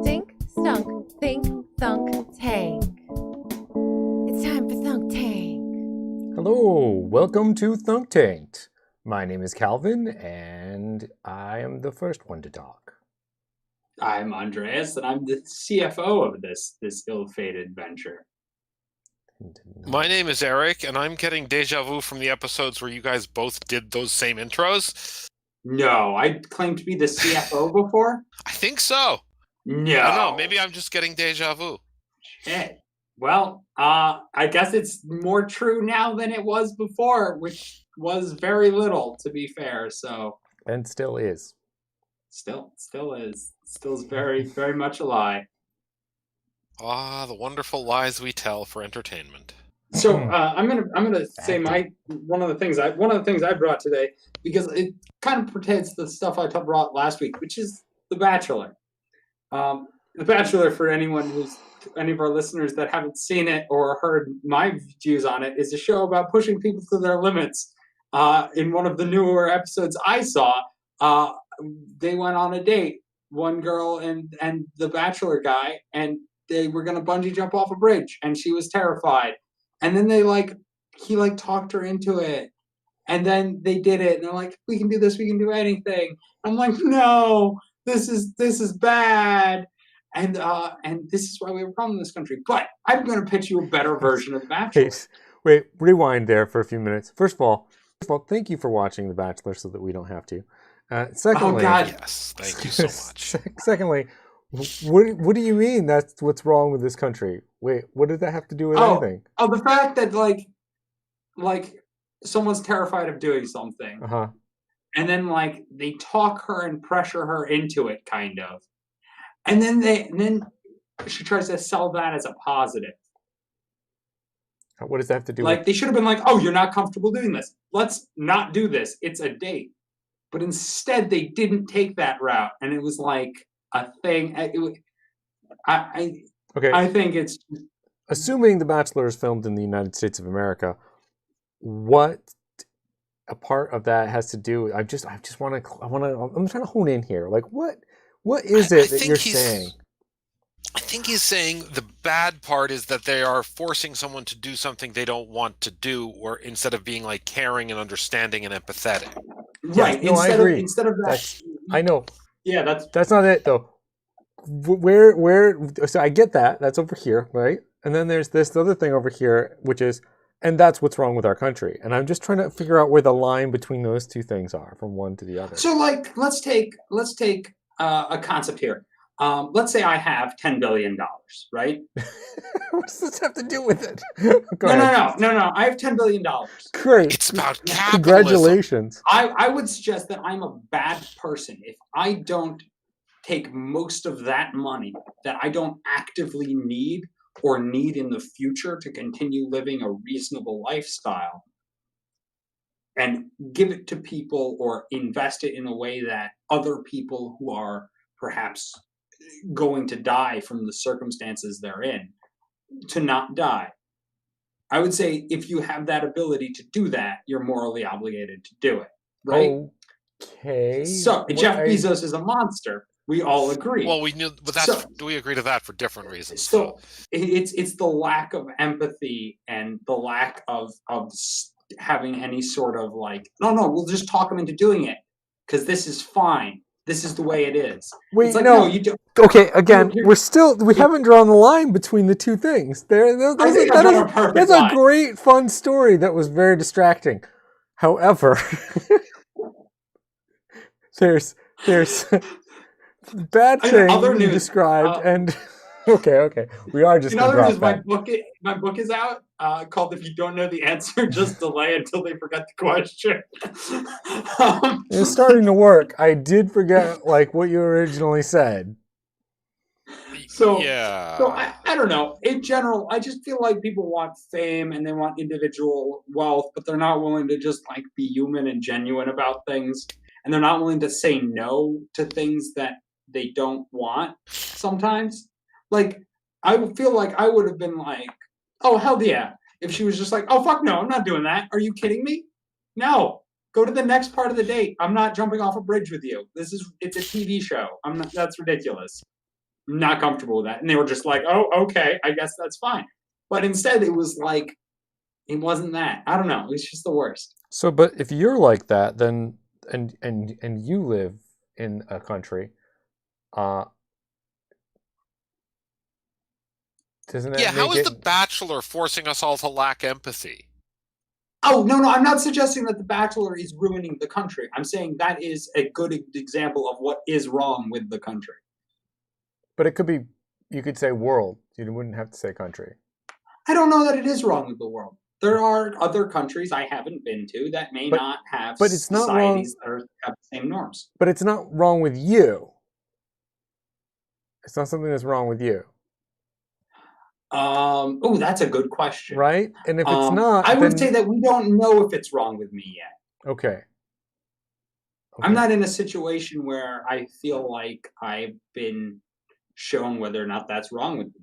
Stink, stunk, think, thunk, tank. It's time for Thunk Tank. Hello, welcome to Thunk Tanked. My name is Calvin, and I am the first one to talk. I'm Andreas, and I'm the CFO of this ill-fated venture. My name is Eric, and I'm getting deja vu from the episodes where you guys both did those same intros. No, I claimed to be the CFO before? I think so. No. I don't know, maybe I'm just getting deja vu. Shit. Well, I guess it's more true now than it was before, which was very little, to be fair, so... And still is. Still is. Still is very, very much a lie. Ah, the wonderful lies we tell for entertainment. So I'm gonna say one of the things I brought today, because it kind of pertains to the stuff I brought last week, which is The Bachelor. The Bachelor, for any of our listeners that haven't seen it or heard my views on it, is a show about pushing people to their limits. In one of the newer episodes I saw, they went on a date, one girl and the Bachelor guy, and they were gonna bungee jump off a bridge, and she was terrified. And then he talked her into it. And then they did it, and they're like, we can do this, we can do anything. I'm like, no, this is bad. And this is why we have a problem in this country. But I'm going to pitch you a better version of The Bachelor. Wait, rewind there for a few minutes. First of all, thank you for watching The Bachelor so that we don't have to. Secondly, oh God, yes, thank you so much. Secondly, what do you mean that's what's wrong with this country? Wait, what did that have to do with anything? Oh, the fact that like someone's terrified of doing something, and then they talk her and pressure her into it, kind of, and then she tries to sell that as a positive. What does that have to do with? They should have been like, oh, you're not comfortable doing this, let's not do this, it's a date. But instead they didn't take that route, and it was like a thing. I think it's... Assuming The Bachelor is filmed in the United States of America, what a part of that has to do? I'm trying to hone in here. Like, what is it that you're saying? I think he's saying the bad part is that they are forcing someone to do something they don't want to do, or instead of being caring and understanding and empathetic. Right. No, I agree. Instead of that, I know. Yeah, that's not it though. Where? So I get that. That's over here, right? And then there's this other thing over here, which is, and that's what's wrong with our country. And I'm just trying to figure out where the line between those two things are, from one to the other. So, let's take a concept here. Let's say I have $10 billion, right? What does this have to do with it? No. I have $10 billion. Great. It's about capitalism. Congratulations. I would suggest that I'm a bad person if I don't take most of that money that I don't actively need or need in the future to continue living a reasonable lifestyle, and give it to people or invest it in a way that other people who are perhaps going to die from the circumstances they're in to not die. I would say if you have that ability to do that, you're morally obligated to do it, right? Okay. So Jeff Bezos is a monster. We all agree. Well, we knew, but we agree to that for different reasons. So it's the lack of empathy and the lack of having any sort of no, we'll just talk him into doing it because this is fine. This is the way it is. Wait, it's no, you don't. Okay, again, we haven't drawn the line between the two things. That's a great, fun story that was very distracting. However, there's bad thing you described, and okay, we are just. In other news, my book is out. Called "If You Don't Know the Answer, Just Delay Until They Forget the Question." It's starting to work. I did forget what you originally said. So yeah. So I don't know. In general, I just feel like people want fame and they want individual wealth, but they're not willing to just be human and genuine about things, and they're not willing to say no to things that they don't want sometimes. I feel like I would have been like, oh, hell yeah, if she was just like, oh, fuck no, I'm not doing that. Are you kidding me? No. Go to the next part of the date. I'm not jumping off a bridge with you. It's a TV show. That's ridiculous. not comfortable with that. And they were just like, oh, okay, I guess that's fine. But instead, it was like, it wasn't that. I don't know. It was just the worst. So, but if you're like that, then and you live in a country, uh, doesn't that Yeah, how make is it? The Bachelor forcing us all to lack empathy? Oh, no, I'm not suggesting that The Bachelor is ruining the country. I'm saying that is a good example of what is wrong with the country. But it could be. You could say world. You wouldn't have to say country. I don't know that it is wrong with the world. There are other countries I haven't been to that may not have but it's not wrong. societies that have the same norms. But it's not wrong with you. It's not something that's wrong with you, Oh, that's a good question. right? And if it's not, I would then- say that we don't know if it's wrong with me yet. okay. I'm not in a situation where I feel like I've been shown whether or not that's wrong with me.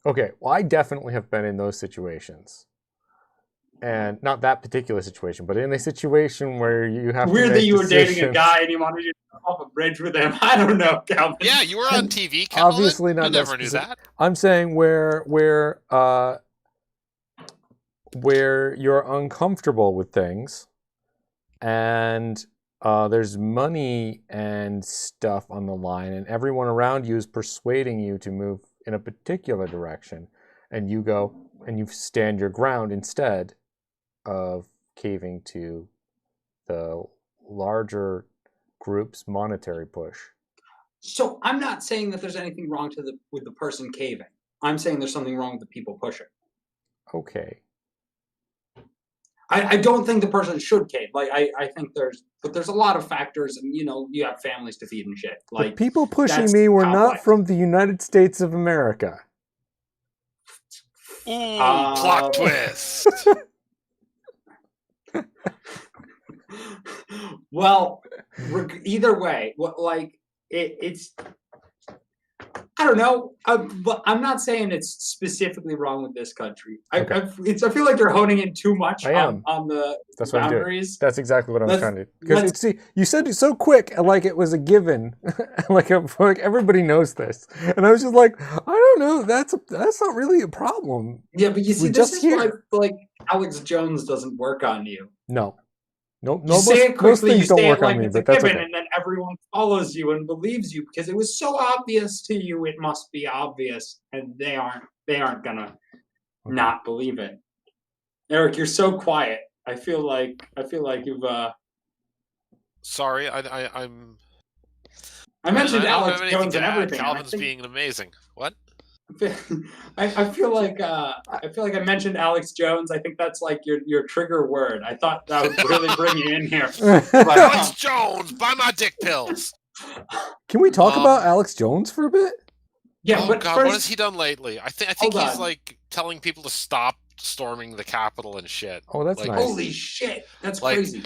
Okay, well, I definitely have been in those situations. And not that particular situation, but in a situation where you have to Weird make that you were dating a decisions. guy and you wanted to jump off a bridge with him. I don't know, Calvin. Yeah, you were on TV, Calvin. Obviously not I never that knew specific. that. I'm saying where you're uncomfortable with things, and there's money and stuff on the line, and everyone around you is persuading you to move in a particular direction, and you go and you stand your ground instead of caving to the larger group's monetary push. So I'm not saying that there's anything wrong with the person caving. I'm saying there's something wrong with the people pushing. Okay. I don't think the person should cave. Like I think there's a lot of factors, and you have families to feed and shit. Like the people pushing that's me were not complex. from the United States of America. Ooh, plot twist. Well, either way, it's. I don't know, but I'm not saying it's specifically wrong with this country. Okay. I feel like you're honing in too much I am. on the That's what I'm doing. boundaries. That's exactly what I'm Let's- trying to do. Because let's- see, you said it so quick, and like it was a given, like everybody knows this, and I was just like, I don't know, that's not really a problem. Yeah, but you see, We're this just is why here. like Alex Jones doesn't work on you. No, You most say it most quickly, you things don't say work it like on me, it's a but that's given, okay. and then everyone follows you and believes you because it was so obvious to you. It must be obvious, and they aren't gonna not believe it. Eric, you're so quiet. I feel like you've. Sorry, I'm. I mentioned I don't Alex have anything Jones to and add. everything. and I Calvin's think- being amazing. What? I feel like I mentioned Alex Jones. I think that's like your trigger word. I thought that would really bring you in here. Alex Jones, buy my dick pills. Can we talk Um, about Alex Jones for a bit? Yeah, Oh but God, first, what has he done lately? I think Hold he's on. like telling people to stop storming the Capitol and shit. Oh, that's Like, nice. holy shit, that's Like, crazy.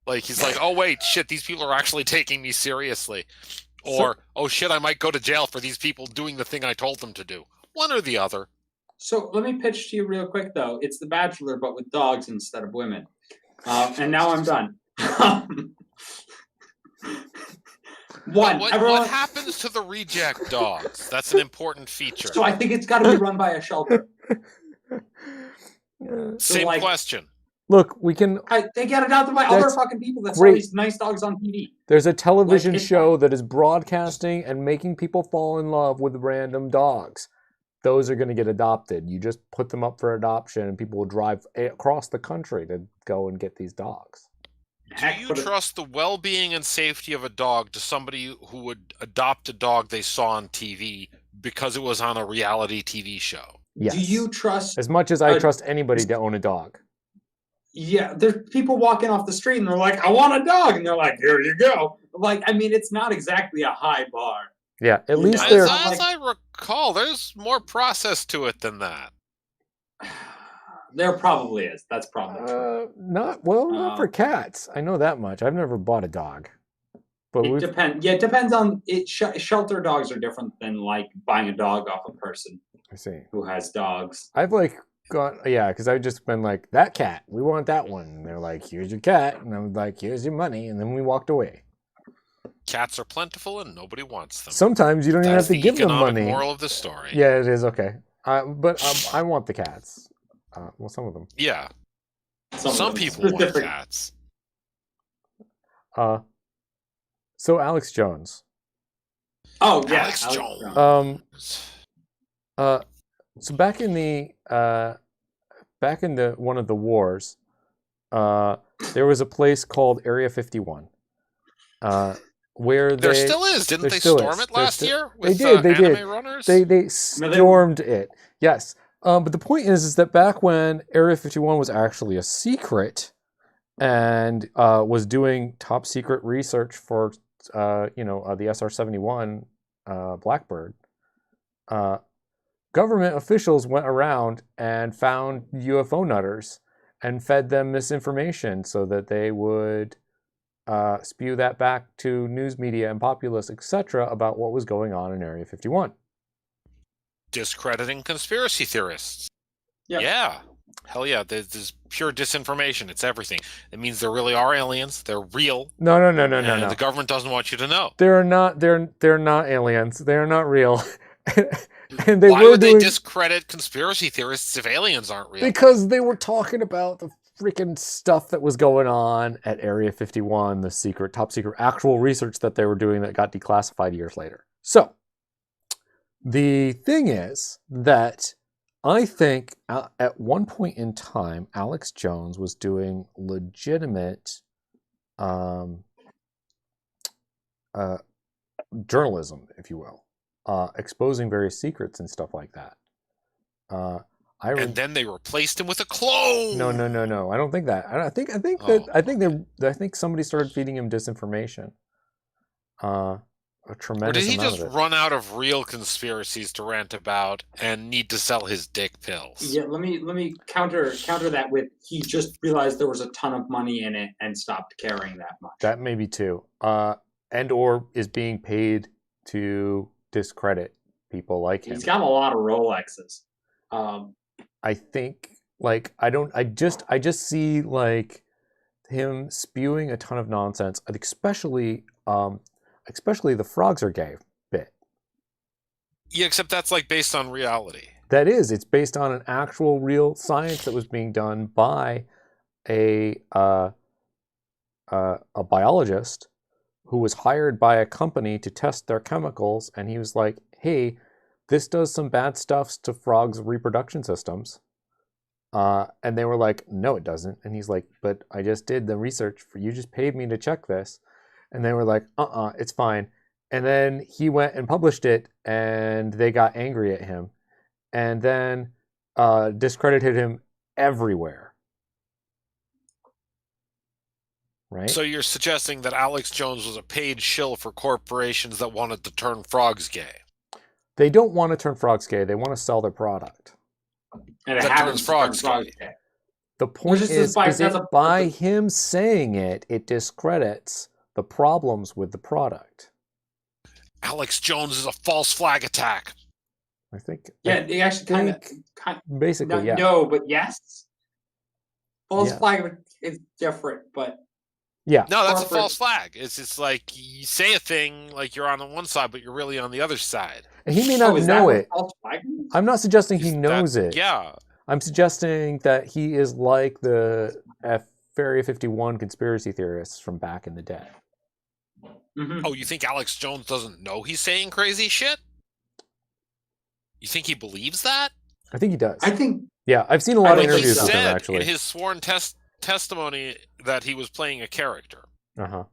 Like he's like, oh wait, shit, these people are actually taking me seriously, or oh shit, I might go to jail for these people doing the thing I told them to do. One or the other. So let me pitch to you real quick, though. It's The Bachelor, but with dogs instead of women. And now I'm done. What happens to the reject dogs? That's an important feature. So I think it's got to be run by a shelter. Same like- question. Look, we can. They get adopted by other That's fucking people that saw great. these nice dogs on TV. There's a television it's show that is broadcasting and making people fall in love with random dogs. Those are going to get adopted. You just put them up for adoption, and people will drive across the country to go and get these dogs. Heck, Do you put it- trust the well-being and safety of a dog to somebody who would adopt a dog they saw on TV because it was on a reality TV show? Yes. Do you trust? As much as I Uh, trust anybody to own a dog. Yeah, there's people walking off the street and they're like, "I want a dog," and they're like, "Here you go." Like, I mean, it's not exactly a high bar. Yeah, at You least know, they're. it's not As I recall, there's more process to it than that. There probably is. That's probably true. Not for cats. I know that much. I've never bought a dog, but It we've. depends. Yeah, it depends on it. Shelter dogs are different than like buying a dog off a person I see. who has dogs. I've because I've just been like, that cat, we want that one. And they're like, here's your cat, and I'm like, here's your money, and then we walked away. Cats are plentiful and nobody wants them. Sometimes you don't even That's have to the give them economic money. moral of the story. Yeah, it is okay. But I want the cats. Well, some of them. Yeah. Some of Some them people want specific- cats. So Alex Jones. Oh yeah, Alex Jones. So back in the one of the wars, there was a place called Area 51, where There they still is. Didn't there they still storm is. it last There still- year? they With, did. They anime did. runners? They stormed it. Yes. But the point is that back when Area 51 was actually a secret and was doing top secret research for the SR-71 Blackbird, government officials went around and found UFO nutters and fed them misinformation so that they would spew that back to news media and populace, etc., about what was going on in Area 51. Discrediting conspiracy theorists. Yep. Yeah. Hell yeah. There's pure disinformation. It's everything. It means there really are aliens. They're real. No. And the government doesn't want you to know. They're not aliens. They're not real. And they Why were would doing they discredit conspiracy theorists if aliens aren't real? because they were talking about the freaking stuff that was going on at Area 51, the secret, top secret, actual research that they were doing that got declassified years later. So the thing is that I think at one point in time, Alex Jones was doing legitimate journalism, if you will, exposing various secrets and stuff like that. And then they replaced him with a clone. No. I don't think that. I think Oh. I think somebody started feeding him disinformation. A Or tremendous did he amount just of it. run out of real conspiracies to rant about and need to sell his dick pills? Yeah, let me counter that with he just realized there was a ton of money in it and stopped caring that much. That may be too. And or is being paid to discredit people like him. He's got a lot of Rolexes. I think I just see like him spewing a ton of nonsense, and especially the frogs are gay bit. Yeah, except that's like based on reality. That is, it's based on an actual real science that was being done by a biologist who was hired by a company to test their chemicals, and he was like, "Hey, this does some bad stuff to frogs' reproduction systems." And they were like, "No, it doesn't." And he's like, "But I just did the research for you. Just paid me to check this." And they were like, it's fine. And then he went and published it, and they got angry at him, and then discredited him everywhere. Right? So you're suggesting that Alex Jones was a paid shill for corporations that wanted to turn frogs gay? They don't want to turn frogs gay. They want to sell their product. And it That happens turns to turn frogs gay. gay. The point just is that's that a- by him saying it, it discredits the problems with the product. Alex Jones is a false flag attack. I think. Yeah, it actually kind of Basically, yeah. no, but yes. False Yeah. flag is different, but Yeah. No, that's a Corporate- false flag. It's like you say a thing like you're on the one side, but you're really on the other side. And he may not is that know what it. false flag means? I'm not suggesting he Is knows that- it. Yeah. I'm suggesting that he is like the Area 51 conspiracy theorists from back in the day. Mhm. Oh, you think Alex Jones doesn't know he's saying crazy shit? You think he believes that? I think he does. I think Yeah, I've seen a lot of think he interviews does. with him said actually. in his sworn testimony that he was playing a character. Uh-huh.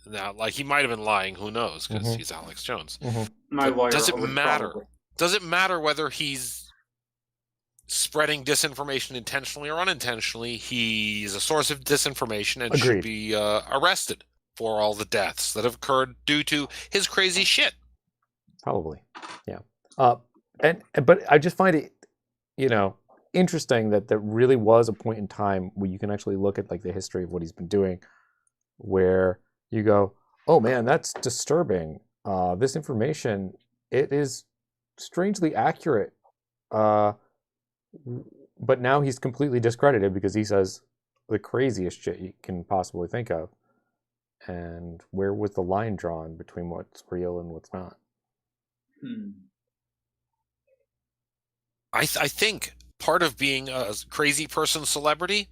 Now, like he might have been lying. Who knows? Because Mhm. he's Alex Jones. my But lawyer does it would matter? probably- Does it matter whether he's spreading disinformation intentionally or unintentionally? He's a source of disinformation and Agreed. should be arrested for all the deaths that have occurred due to his crazy shit. Probably. Yeah. But I just find it, interesting that there really was a point in time where you can actually look at like the history of what he's been doing, where you go, "Oh man, that's disturbing. This information, it is strangely accurate." But now he's completely discredited because he says the craziest shit you can possibly think of. And where was the line drawn between what's real and what's not? I think part of being a crazy person celebrity,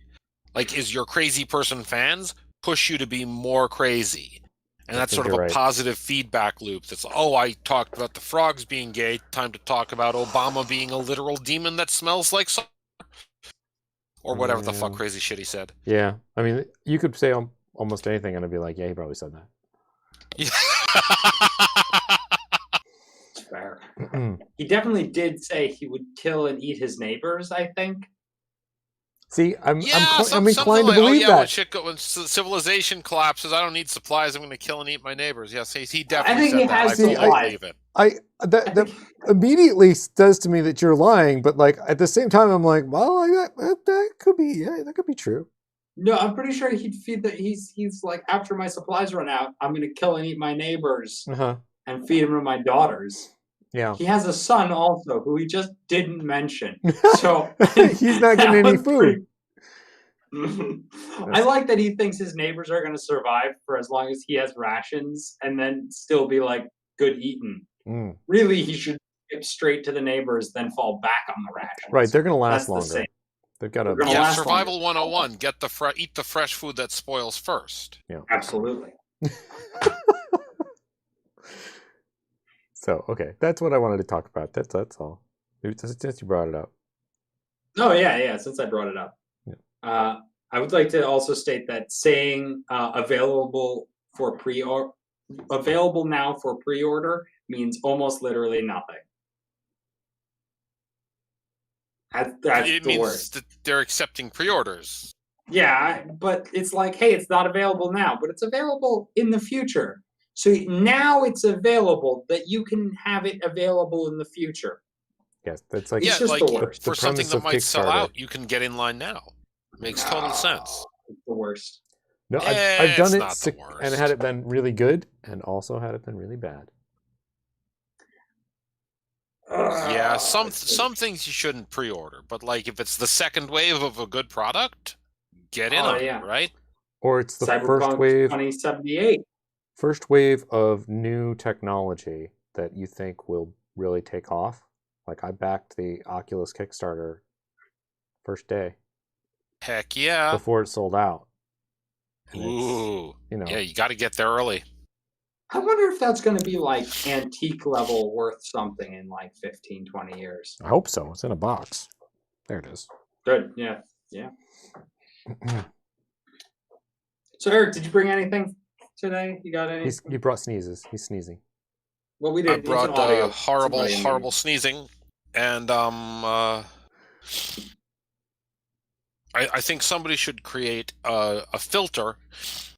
like, is your crazy person fans push you to be more crazy. And I that's think sort of you're a right. positive feedback loop. That's, oh, I talked about the frogs being gay. Time to talk about Obama being a literal demon that smells like salt. Or whatever the fuck Yeah. crazy shit he said. Yeah, I mean, you could say almost anything, and I'd be like, yeah, he probably said that. It's fair. He definitely did say he would kill and eat his neighbors, I think. See, I'm something inclined to like, believe when that. shit when civilization collapses, I don't need supplies. I'm going to kill and eat my neighbors. Yes, he definitely think said he that. has I totally supplies. believe it. That immediately says to me that you're lying, but like at the same time, I'm like, well, that could be, yeah, that could be true. No, I'm pretty sure he'd feed that. He's like, after my supplies run out, I'm going to kill and eat my neighbors and feed them to my daughters. Yeah, He has a son also who he just didn't mention. So he's not getting any food. I like that he thinks his neighbors are going to survive for as long as he has rations and then still be like good eating. Really, he should skip straight to the neighbors, then fall back on the rations. Right, they're going to last That's the longer. same. They've got to. last Survival longer. 101. Eat the fresh food that spoils first. Yeah, Absolutely. So okay, that's what I wanted to talk about. That's all. Since you brought it up. Oh yeah. Since I brought it up, I would like to also state that saying available now for pre-order means almost literally nothing. That's It the means worst. that they're accepting pre-orders. Yeah, but it's like, hey, it's not available now, but it's available in the future. So now it's available that you can have it available in the future. Yes, that's like It's just the worst. For something premise that of might sell Kickstarter. out, you can get in line now. Makes total sense. It's the worst. No, I've done It's it not the worst. and had it been really good, and also had it been really bad. Yeah, some things you shouldn't pre-order, but like if it's the second wave of a good product, get in on it, right? Or it's the Cyberpunk 2078. first wave of new technology that you think will really take off. Like I backed the Oculus Kickstarter first day. Heck yeah. Before it sold out. And Ooh. yeah, you got to get there early. I wonder if that's going to be like antique level worth something in like 15, 20 years. I hope so. It's in a box. There it is. Good. Yeah. So Eric, did you bring anything today? You got any? He brought sneezes. He's sneezing. Well, we did. I brought horrible audio. sneezing, and I think somebody should create a filter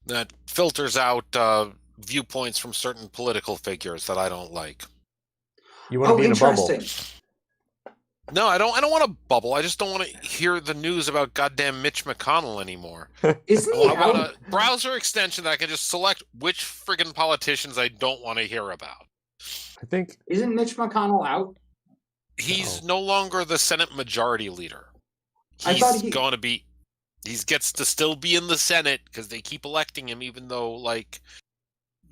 that filters out viewpoints from certain political figures that I don't like. You want to be in a bubble. No, I don't want a bubble. I just don't want to hear the news about goddamn Mitch McConnell anymore. Isn't he I want out? a browser extension that I can just select which friggin' politicians I don't want to hear about. I think. Isn't Mitch McConnell out? He's no longer the Senate Majority Leader. I thought He's going to be. He gets to still be in the Senate because they keep electing him, even though like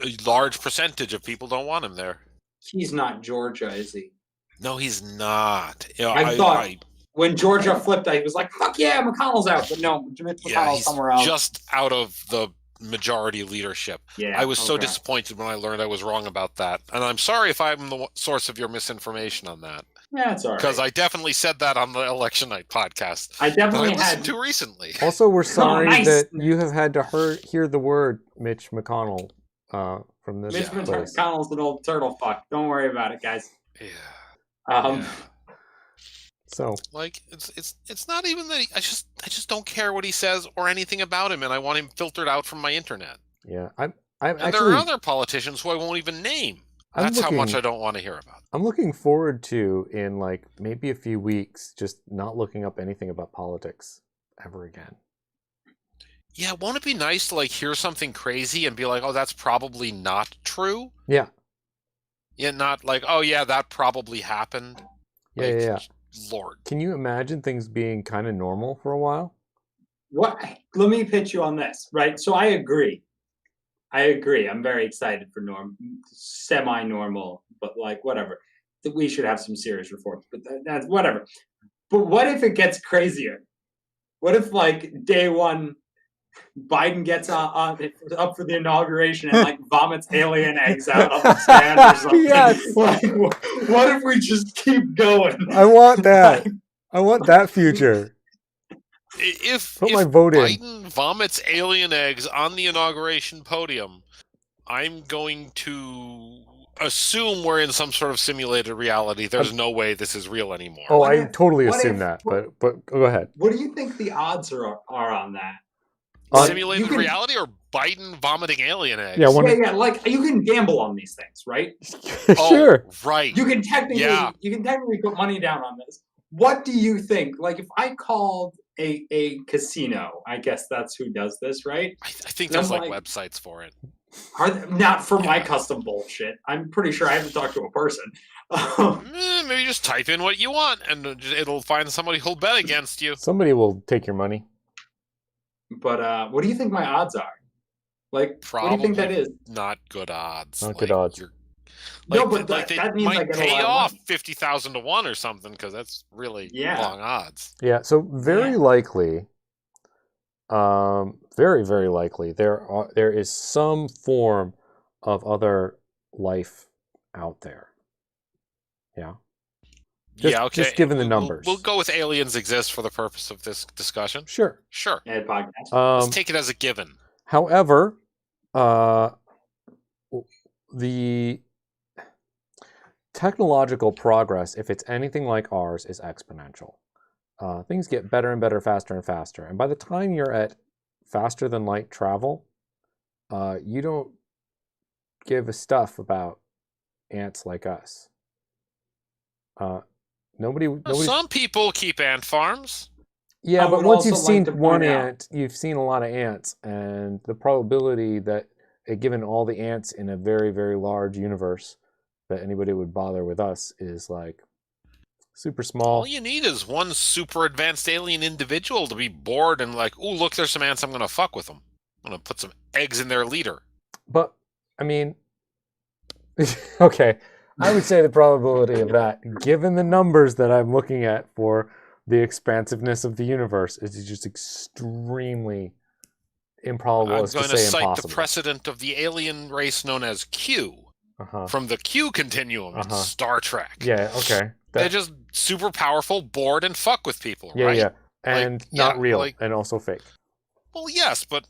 a large percentage of people don't want him there. He's not Georgia, is he? No, he's not. You know, I thought when Georgia flipped, I was like, "Fuck yeah, McConnell's out." But no, Mitch McConnell's he's somewhere else. Just out of the majority leadership. Yeah, I was so disappointed when I learned I was wrong about that, and I'm sorry if I'm the source of your misinformation on that. Yeah, it's all right. Because I definitely said that on the election night podcast. I definitely listened to recently. Also, we're sorry nice. that you have had to hear the word Mitch McConnell from this. Mitch place. McConnell's an old turtle fuck. Don't worry about it, guys. Yeah. Yeah. So, like, it's not even that I just don't care what he says or anything about him, and I want him filtered out from my internet. Yeah, and there are other politicians who I won't even name. That's how much I don't want to hear about. I'm looking forward to, in like maybe a few weeks, just not looking up anything about politics ever again. Yeah, won't it be nice to like hear something crazy and be like, oh, that's probably not true? Yeah. Yeah, not like, oh yeah, that probably happened. Yeah, like, yeah. Lord. Can you imagine things being kind of normal for a while? What? Let me pitch you on this, right? So I agree. I agree. I'm very excited for semi-normal, but like whatever. That we should have some serious reforms, but that's whatever. But what if it gets crazier? What if like day one, Biden gets up for the inauguration and like vomits alien eggs out on the stand or something? Yes. Like, what if we just keep going? I want that. I want that future. If Put my vote in. Biden vomits alien eggs on the inauguration podium, I'm going to assume we're in some sort of simulated reality. There's no way this is real anymore. Oh, What I if- totally what assume if- that, but go ahead. What do you think the odds are on that? On- Simulated you can- reality or Biden vomiting alien eggs? Yeah, one- Yeah, like you can gamble on these things, right? Oh, Sure. right. You can technically Yeah. put money down on this. What do you think? Like if I called a casino, I guess that's who does this, right? I think I'm there's like like- websites for it. Not for my Yeah. custom bullshit. I'm pretty sure I haven't talked to a person. Maybe just type in what you want and it'll find somebody who'll bet against you. Somebody will take your money. But what do you think my odds are? Like, what do you think that Probably is? Not good odds. Not good odds. you're- No, Like, but like they that means I might get a pay lot of off money. 50,000 to 1 or something because that's really Yeah. long odds. Yeah, so very Yeah. likely, very, very likely, there is some form of other life out there. Yeah. Just- yeah, okay. just given the We'll- numbers. We'll go with aliens exist for the purpose of this discussion. Sure. Sure. Ed podcast. Let's take it as a given. However, the technological progress, if it's anything like ours, is exponential. Things get better and better, faster and faster. And by the time you're at faster than light travel, you don't give a stuff about ants like us. Nobody. Some people keep ant farms. Yeah, I but would once you've also like seen to one point out- ant, you've seen a lot of ants, and the probability that, given all the ants in a very, very large universe, that anybody would bother with us is like super small. All you need is one super advanced alien individual to be bored and like, ooh, look, there's some ants. I'm going to fuck with them. I'm going to put some eggs in their leader. But I mean, okay, I would say the probability of that, given the numbers that I'm looking at for the expansiveness of the universe, is just extremely improbable. I'm as going to to say cite impossible. the precedent of the alien race known as Q Uh-huh. from the Q continuum in Uh-huh. Star Trek. Yeah. Okay. They're That- just super powerful, bored, and fuck with people, yeah. right? Yeah. And not yeah, real, like- and also fake. Well, yes, but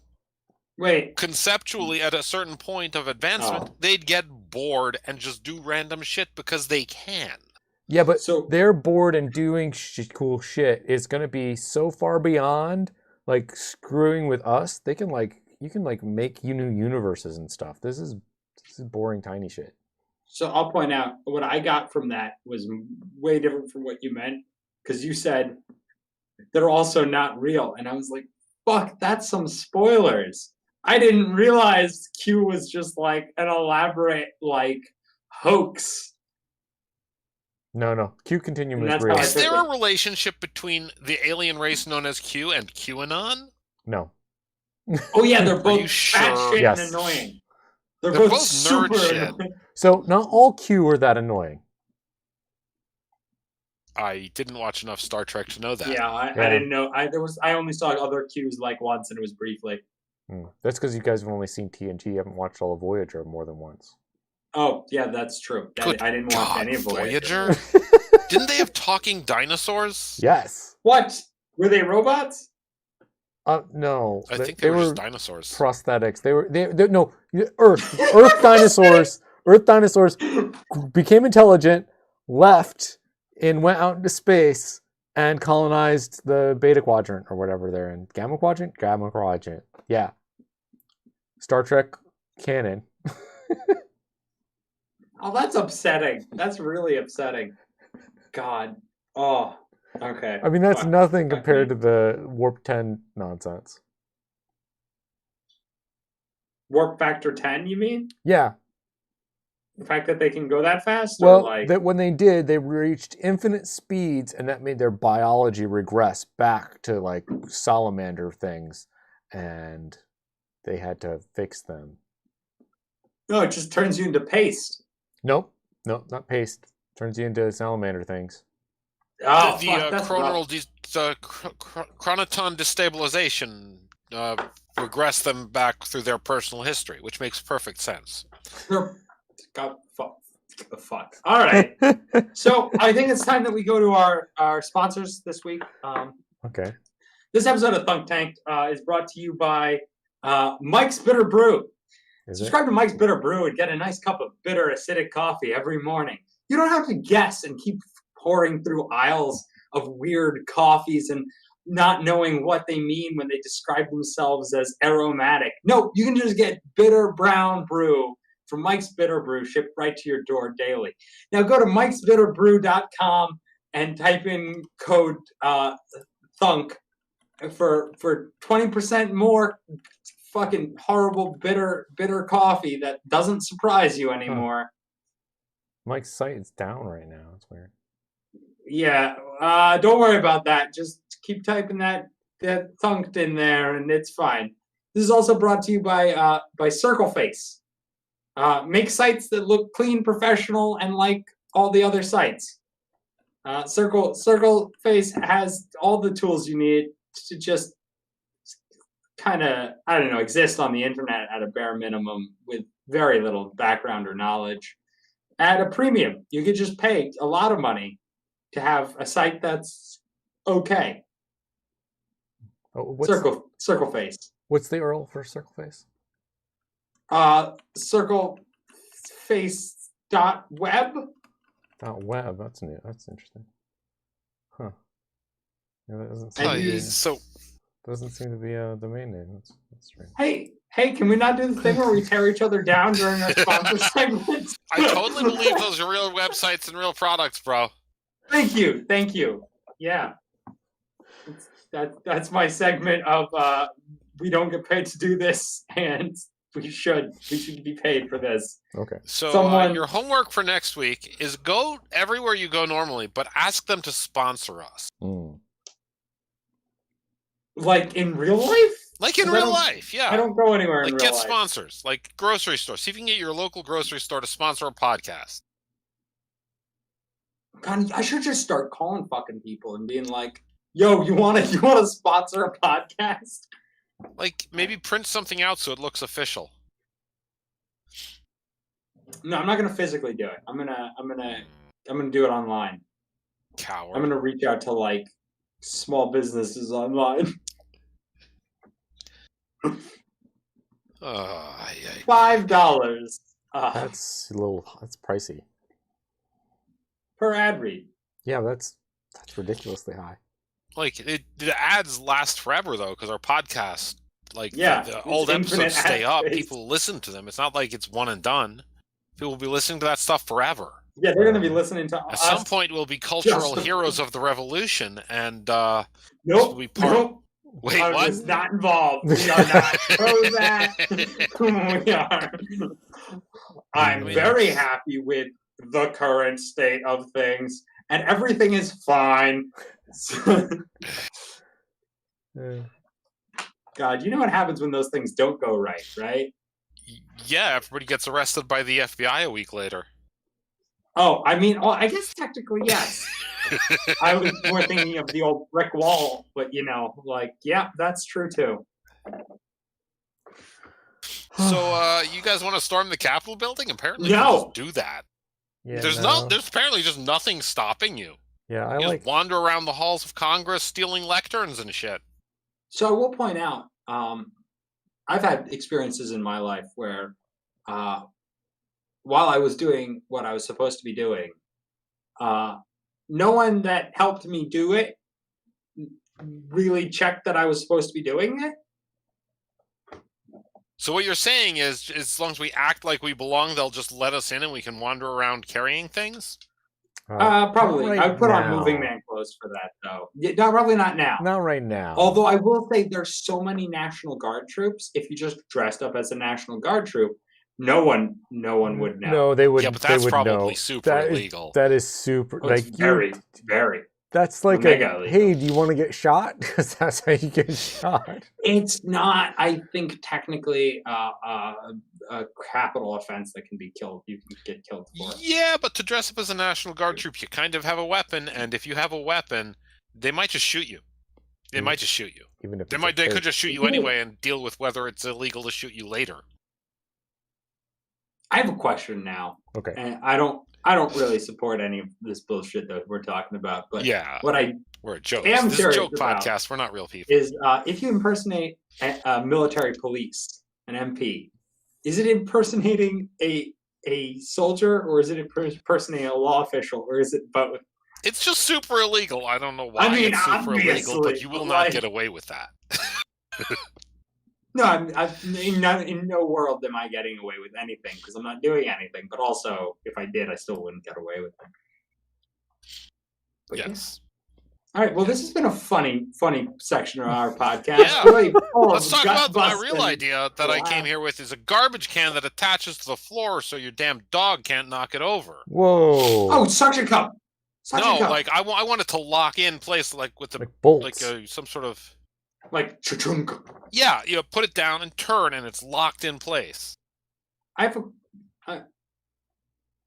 Wait, conceptually, at a certain point of advancement, Oh. they'd get bored and just do random shit because they can. Yeah, but so they're bored and doing cool shit is going to be so far beyond like screwing with us. They can you can make new universes and stuff. This is boring tiny shit. So I'll point out what I got from that was way different from what you meant because you said they're also not real, and I was like, "Fuck, that's some spoilers." I didn't realize Q was just like an elaborate like hoax. No. Q continuum And is that's real. how I Is took there it. a relationship between the alien race known as Q and QAnon? No. Oh yeah, they're Are both you fat sure? shit Yes. and annoying. They're They're both, both nerd super shit. annoying. So not all Q are that annoying. I didn't watch enough Star Trek to know that. Yeah, I Yeah. didn't know. I only saw other Qs like once, and it was briefly. That's because you guys have only seen TNG. You haven't watched all of Voyager more than once. Oh yeah, that's true. Good I didn't watch God, any of Voyager. Voyager? Didn't they have talking dinosaurs? Yes. What? Were they robots? No. I think they were just dinosaurs. prosthetics. They no Earth dinosaurs. Earth dinosaurs became intelligent, left, and went out into space and colonized the Beta Quadrant or whatever they're in. Gamma Quadrant? Gamma Quadrant. Yeah. Star Trek canon. Oh, that's upsetting. That's really upsetting. God. Oh. Okay. I mean, that's Fuck. nothing Fuck compared me. to the Warp 10 nonsense. Warp factor 10. You mean Yeah. the fact that they can go that fast? Well, or like that when they did, they reached infinite speeds, and that made their biology regress back to like salamander things, and they had to fix them. No, it just turns you into paste. Nope, not paste. Turns you into salamander things. Oh, the fuck, that's rough. chronoton destabilization regress them back through their personal history, which makes perfect sense. God, fuck. All right. So I think it's time that we go to our sponsors this week. Okay. This episode of Thunk Tank is brought to you by Mike's Bitter Brew. Is it? Subscribe to Mike's Bitter Brew and get a nice cup of bitter, acidic coffee every morning. You don't have to guess and keep pouring through aisles of weird coffees and not knowing what they mean when they describe themselves as aromatic. No, you can just get bitter brown brew from Mike's Bitter Brew shipped right to your door daily. Now go to mikesbitterbrew.com and type in code THUNK for 20% more fucking horrible bitter coffee that doesn't surprise you anymore. Mike's site is down right now. It's weird. Yeah, don't worry about that. Just keep typing that thunked in there, and it's fine. This is also brought to you by Circle Face. Make sites that look clean, professional, and like all the other sites. Circle Face has all the tools you need to just kind of, I don't know, exist on the internet at a bare minimum with very little background or knowledge. At a premium, you could just pay a lot of money to have a site that's okay. Oh, Circle Face. What's the URL for Circle Face? Circleface.web. .web. That's new. That's interesting. Huh. Yeah, that doesn't seem to be a domain name. That's strange. Hey, can we not do the thing where we tear each other down during our sponsor segments? I totally believe those are real websites and real products, bro. Thank you. Yeah. That's my segment of we don't get paid to do this, and we should be paid for this. Okay. So your homework for next week is go everywhere you go normally, but ask them to sponsor us. Like in real life? Like in real life, yeah. I don't go anywhere in real life. Like get sponsors, like grocery store. See if you can get your local grocery store to sponsor a podcast. God, I should just start calling fucking people and being like, "Yo, you want to sponsor a podcast?" Like maybe print something out so it looks official. No, I'm not gonna physically do it. I'm gonna do it online. Coward. I'm gonna reach out to like small businesses online. $5. That's pricey. Per ad read. Yeah, that's ridiculously high. Like the ads last forever though, because our podcast, like the old infinite episodes stay up. ad-based. People listen to them. It's not like it's one and done. People will be listening to that stuff forever. Yeah, they're gonna be listeing to At us. some point, we'll be cultural heroes of the revolution, and Nope. Wait, I what? was not involved. We are not pro that. We are. I'm very happy with the current state of things, and everything is fine. God, you know what happens when those things don't go right? Yeah, everybody gets arrested by the FBI a week later. Oh, I mean, I guess technically, yes. I was more thinking of the old brick wall, but yeah, that's true too. So, you guys want to storm the Capitol building? Apparently, No. you just do that. Yeah, There's apparently just nothing stopping you. Yeah, You just wander around the halls of Congress stealing lecterns and shit. So I will point out, I've had experiences in my life where, while I was doing what I was supposed to be doing, no one that helped me do it really checked that I was supposed to be doing it. So what you're saying is, as long as we act like we belong, they'll just let us in and we can wander around carrying things? Probably. Right I would put on now. moving man clothes for that, though. Yeah, no, probably not now. Not right now. Although I will say there's so many National Guard troops. If you just dressed up as a National Guard troop, no one would know. No, they would. Yeah, but that's they would probably know. super illegal. That is super. It's very, very. That's like Mega a, illegal. hey, do you want to get shot? Because that's how you get shot. It's not, I think, technically a capital offense that can be killed. You can get killed for it. Yeah, but to dress up as a National Guard troop, you kind of have a weapon, and if you have a weapon, they might just shoot you. They might just shoot you. Even if They it's might. a They fake. could just shoot you anyway and deal with whether it's illegal to shoot you later. I have a question now, Okay. and I don't really support any of this bullshit that we're talking about. But Yeah, what I we're a joke. am This is a curious joke about podcast. We're not real people. is if you impersonate a military police, an MP, is it impersonating a soldier, or is it impersonating a law official, or is it both? It's just super illegal. I don't know why I mean, it's super illegal, but obviously, you will but not like- get away with that. No, in no world am I getting away with anything because I'm not doing anything. But also, if I did, I still wouldn't get away with it. But yeah. Yes. All right. Well, this has been a funny section of our podcast. Yeah. Really full Let's of talk about my gut-busting- real idea that I came laugh. here with is a garbage can that attaches to the floor so your damn dog can't knock it over. Whoa. Oh, suction cup. Suction No, cup. like I want it to lock in place, like with the Like bolts. some sort of Cha-chunk. yeah. You put it down and turn, and it's locked in place. I have all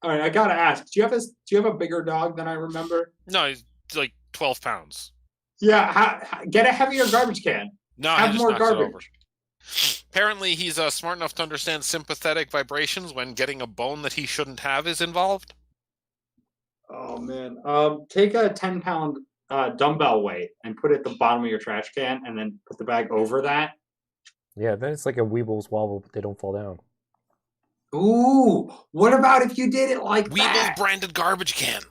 right. I gotta ask. Do you have a bigger dog than I remember? No, he's like 12 pounds. Yeah. Get a heavier garbage can. No, Have he just more knocks it over. garbage. Apparently, he's smart enough to understand sympathetic vibrations when getting a bone that he shouldn't have is involved. Oh man. Take a 10-pound dumbbell weight and put it at the bottom of your trash can, and then put the bag over that. Yeah, then it's like a Weebles wobble, but they don't fall down. Ooh. What about if you did it like Weebles that? branded garbage can.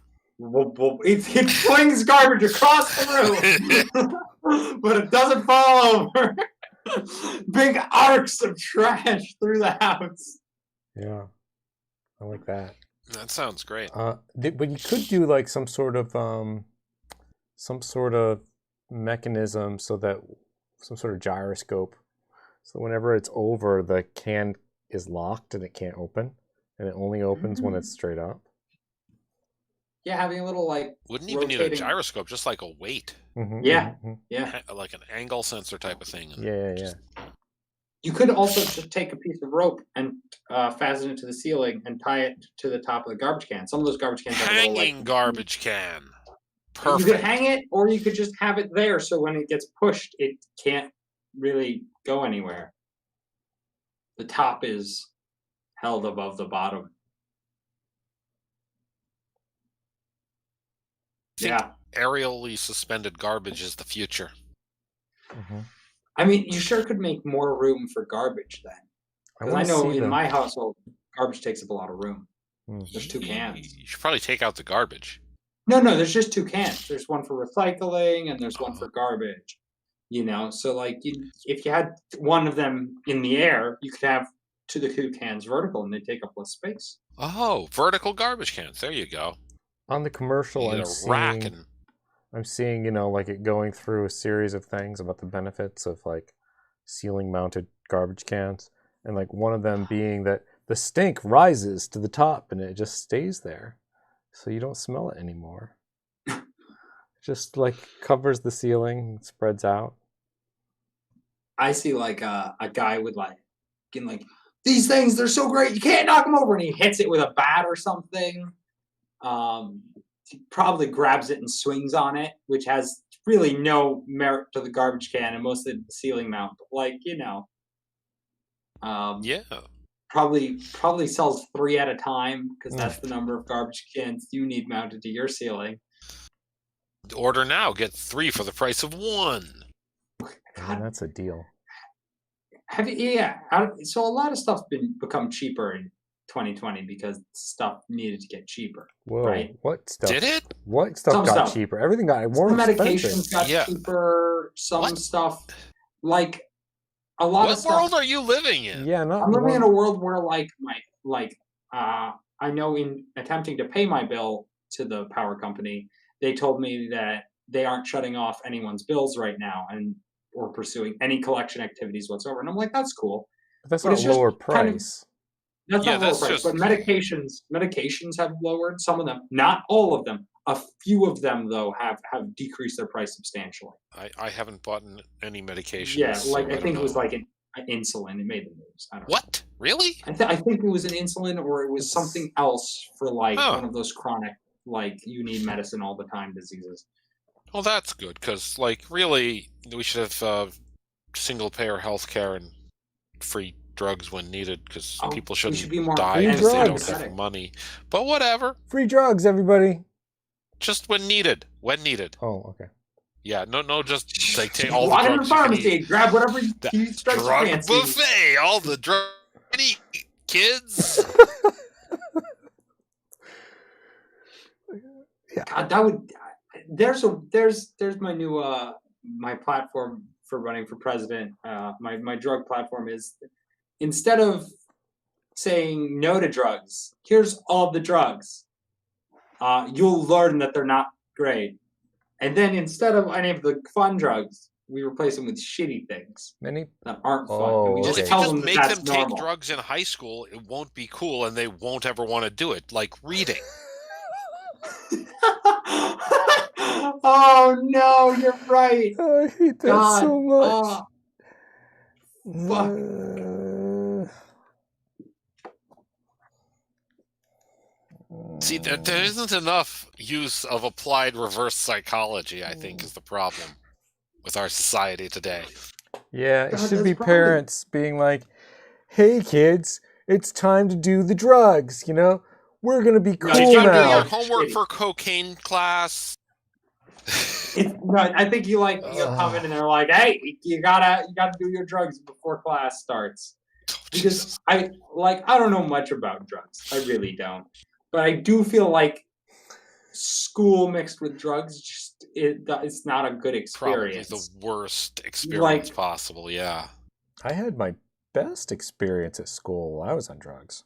It flings garbage across the room, but it doesn't fall over. Big arcs of trash through the house. Yeah. I like that. That sounds great. But you could do like some sort of mechanism so that some sort of gyroscope. So whenever it's over, the can is locked and it can't open, and it only opens when it's straight up. Yeah, having a little like Wouldn't even need a rotating- gyroscope, just like a weight, Mhm, Yeah. mhm, mhm. yeah. like an angle sensor type of thing. and Yeah. just- You could also just take a piece of rope and fasten it to the ceiling and tie it to the top of the garbage can. Some of those garbage cans have a little, Hanging like, garbage can. You Perfect. could hang it, or you could just have it there, so when it gets pushed, it can't really go anywhere. The top is held above the bottom. Think Yeah. Aerially suspended garbage is the future. Mhm. I mean, you sure could make more room for garbage then. Because I wanna know see in the- my household, garbage takes up a lot of room. Mm. There's 2 cans. You should probably take out the garbage. No, there's just 2 cans. There's one for recycling and there's one for garbage. You know, so like if you had one of them in the air, you could have 2 cans vertical and they take up less space. Oh, vertical garbage cans. There you go. On the commercial, You I'm get a rack seeing, and I'm seeing, you know, like it going through a series of things about the benefits of like ceiling mounted garbage cans. And like one of them being that the stink rises to the top and it just stays there. So you don't smell it anymore. Just like covers the ceiling, spreads out. I see like a guy with like getting like these things, they're so great, you can't knock them over, and he hits it with a bat or something. He probably grabs it and swings on it, which has really no merit to the garbage can and mostly the ceiling mount. But like, you know, yeah. probably sells 3 at a time because that's the number of garbage cans you need mounted to your ceiling. Order now, get 3 for the price of 1. And that's a deal. So a lot of stuff's become cheaper in 2020 because stuff needed to get cheaper. Whoa. Right. What stuff? Did it? What stuff Some got stuff. cheaper? Everything got more Some expensive. medications got Yeah. cheaper. Some What? stuff, like a lot of What stuff. world are you living in? Yeah, not I'm living in one- a world where, I know in attempting to pay my bill to the power company, they told me that they aren't shutting off anyone's bills right now or pursuing any collection activities whatsoever. And I'm like, that's cool. But that's but not it's just lower kind of- price. That's Yeah, not lower that's price, just- but medications have lowered. Some of them, not all of them. A few of them though have decreased their price substantially. I haven't bought any medications. Yeah, so like I don't think it was know. like an insulin. It made the news. I don't know. What? Really? I think it was an insulin or it was something else for like Huh. one of those chronic, like you need medicine all the time diseases. Well, that's good because, like, really, we should have single-payer health care and free drugs when needed because Oh, people we shouldn't should be more die Free because they don't drugs. have money. But whatever, Free drugs, everybody. just when needed. When needed. Oh, okay. Yeah, no, just like take all the Walk into drugs the you can pharmacy, eat. grab whatever That you stretch your drug fancy. buffet, all the drug kids. God, that would. There's my new my platform for running for president. My drug platform is instead of saying no to drugs, here's all the drugs. You'll learn that they're not great, and then instead of any of the fun drugs, we replace them with shitty things Many. that aren't fun. Oh, And we Well, just if okay. you tell just them that make that's them normal. take drugs in high school, it won't be cool, and they won't ever want to do it. Like reading. Oh no, you're right. I hate that God, so much. fuck. See, there isn't enough use of applied reverse psychology, I think, is the problem with our society today. Yeah, it God, should that's be probably- parents being like, "Hey kids, it's time to do the drugs, you know? We're going to be cool Did Did you do now." your Yeah. homework Shitty. for cocaine class? No, I think you come in and they're like, "Hey, you gotta do your drugs before class starts." Because I don't know much about drugs. I really don't. But I do feel like school mixed with drugs it's not a good Probably experience. the worst experience possible, yeah. I had my best experience at school while I was on drugs.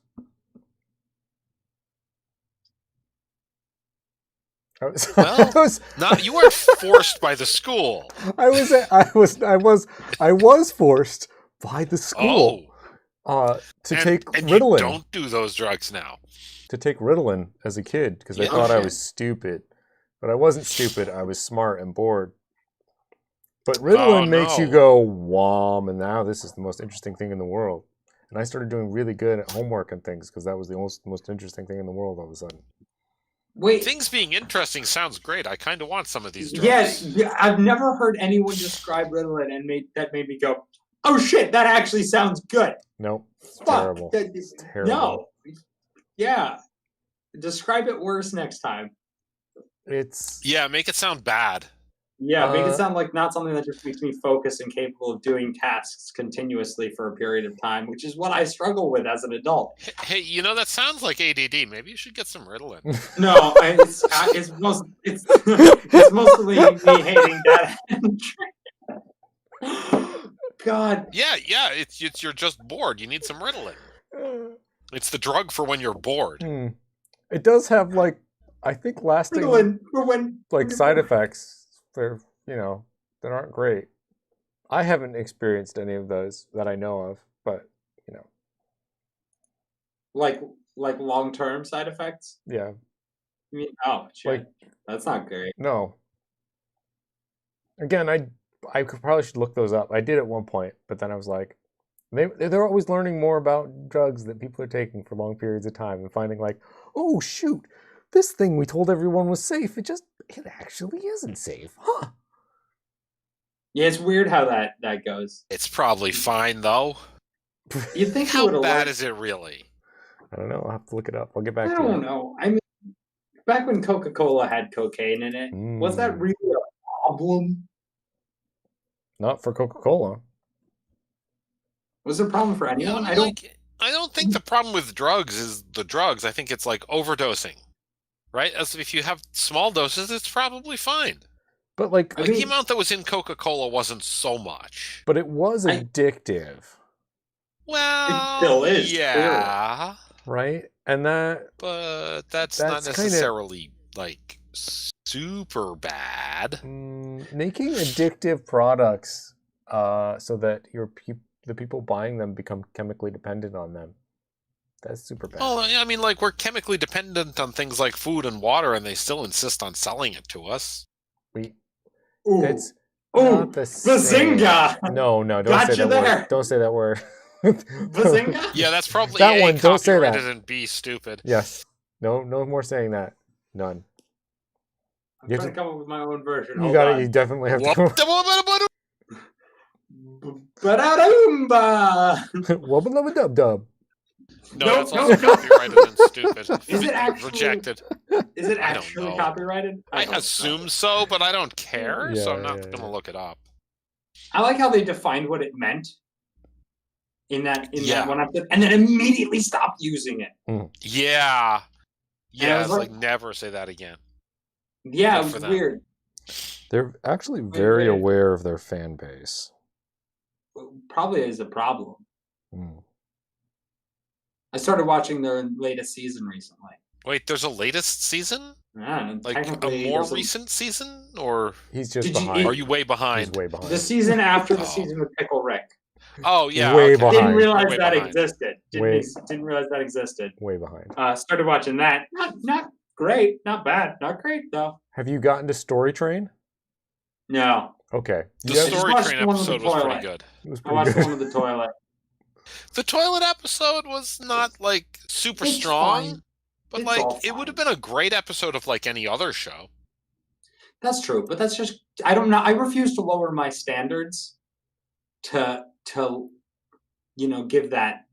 I was, Well, you weren't forced by the school. I was forced by the school to take and Ritalin. you don't do those drugs now. To take Ritalin as a kid because I Yeah. thought I Okay. was stupid. But I wasn't stupid. I was smart and bored. But Ritalin makes you no. go, whom, and now this is the most interesting thing in the world. And I started doing really good at homework and things because that was the most interesting thing in the world all of a sudden. Wait, Things being interesting sounds great. I kind of want some of these drugs. yes, I've never heard anyone describe Ritalin and that made me go, "Oh shit, that actually sounds good." Nope. It's Fuck, terrible. It's terrible. No. Yeah. Describe it worse next time. It's Yeah, make it sound bad. Yeah, make it Uh, sound like not something that just makes me focused and capable of doing tasks continuously for a period of time, which is what I struggle with as an adult. Hey, that sounds like ADD. Maybe you should get some Ritalin. No, it's mostly me hating data entry. God, Yeah, it's you're just bored. You need some Ritalin. It's the drug for when you're bored. It does have I think lasting Ritalin for when side effects. They're that aren't great. I haven't experienced any of those that I know of, but like long-term side effects. yeah, You mean, oh shit, Like- that's not great. no. Again, I probably should look those up. I did at one point, but then I was like, they're always learning more about drugs that people are taking for long periods of time and finding oh shoot, this thing we told everyone was safe, it actually isn't safe, huh? Yeah, it's weird how that goes. It's probably fine though. You'd think it How would have bad is it really? I don't know. I'll have to look it up. I'll get back I to you. don't know. I mean, back when Coca-Cola had cocaine in it, was that Mm. really a problem? Not for Coca-Cola. Was it a problem for anyone? Yeah, I don't. I don't think the problem with drugs is the drugs. I think it's like overdosing, right? As if you have small doses, it's probably fine. But I Like mean- the amount that was in Coca-Cola wasn't so much. but it was I- addictive, Well, still is, yeah, right? And that but that's That's not kinda- necessarily like super bad. making addictive products so that the people buying them become chemically dependent on them. That's super bad. Well, I mean, like we're chemically dependent on things like food and water, and they still insist on selling it to us. We, Ooh. it's Ooh, not the same. Bazinga! No, don't Gotcha say that there. word. Don't say that word. Bazinga? Yeah, that's probably That A, one, don't say that. copyrighted, and B, stupid. Yes. No more saying that. None. I'm You trying have to come up with my own version. You Hold got it. on. You definitely have Whoop, to. da, whoop, da, whoop, Ba-da-doomba! Wubba lubba dub dub. No, Nope, that's also nope, nope. copyrighted and stupid. Is it actually- Rejected? Is it I don't actually know. copyrighted? I hope assume so, but I don't care, so I'm Yeah, not yeah, going to yeah. look it up. I like how they defined what it meant in that Yeah. one episode, and then immediately stopped using it. Yeah. Yeah, was it's like- like never say that again. Yeah, Good it for was them. weird. They're actually very weird. aware of their fan base. Probably is a problem. Mm. I started watching their latest season recently. Wait, there's a latest season? Yeah, Like technically a more there's recent season? Or He's just Did you- behind. are you way He's behind? way behind. the season after the Oh. season with Pickle Rick. Oh, yeah. Way okay. behind. Didn't realize Way that behind. existed. Way- Didn't realize that existed. Way behind. Started watching that. Not great. Not bad. Not great though. Have you gotten to Story Train? No. Okay. The You guys- just Story watched Train the one with the episode was pretty toilet. good. It was I pretty watched the good. one with the toilet. The toilet episode was not, like, super It's strong, fine. but, It's all like, it would have fine. been a great episode of, like, any other show. That's true, but that's just I don't know. I refuse to lower my standards to give that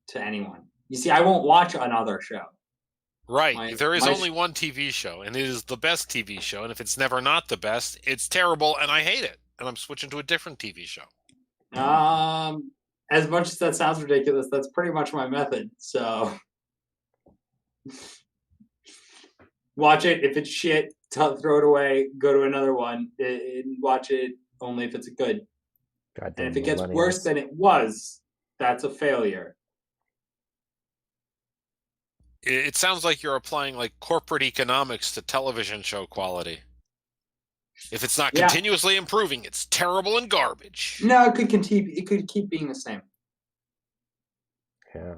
to anyone. You see, I won't watch another show. Right. There is my- only one TV show, and it is the best TV show, and if it's never not the best, it's terrible, and I hate it, and I'm switching to a different TV show. As much as that sounds ridiculous, that's pretty much my method. So watch it. If it's shit, throw it away. Go to another one and watch it only if it's good. Goddamn And if it gets millennials. worse than it was, that's a failure. It sounds like you're applying, like, corporate economics to television show quality. If it's not Yeah. continuously improving, it's terrible and garbage. No, it could keep being the same. Yeah.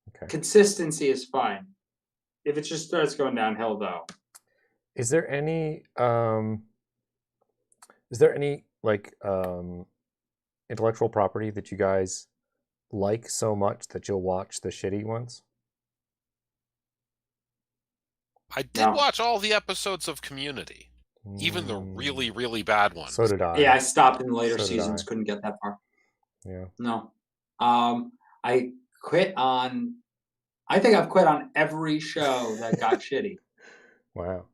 Okay. Consistency is fine. If it just starts going downhill, though, Is there any like intellectual property that you guys like so much that you'll watch the shitty ones? I did No. watch all the episodes of Community, even the really, really bad ones. So did I. yeah, I stopped in the later So did seasons. I. Couldn't get that far. Yeah. No. I quit on. I think I've quit on every show that got shitty. Wow.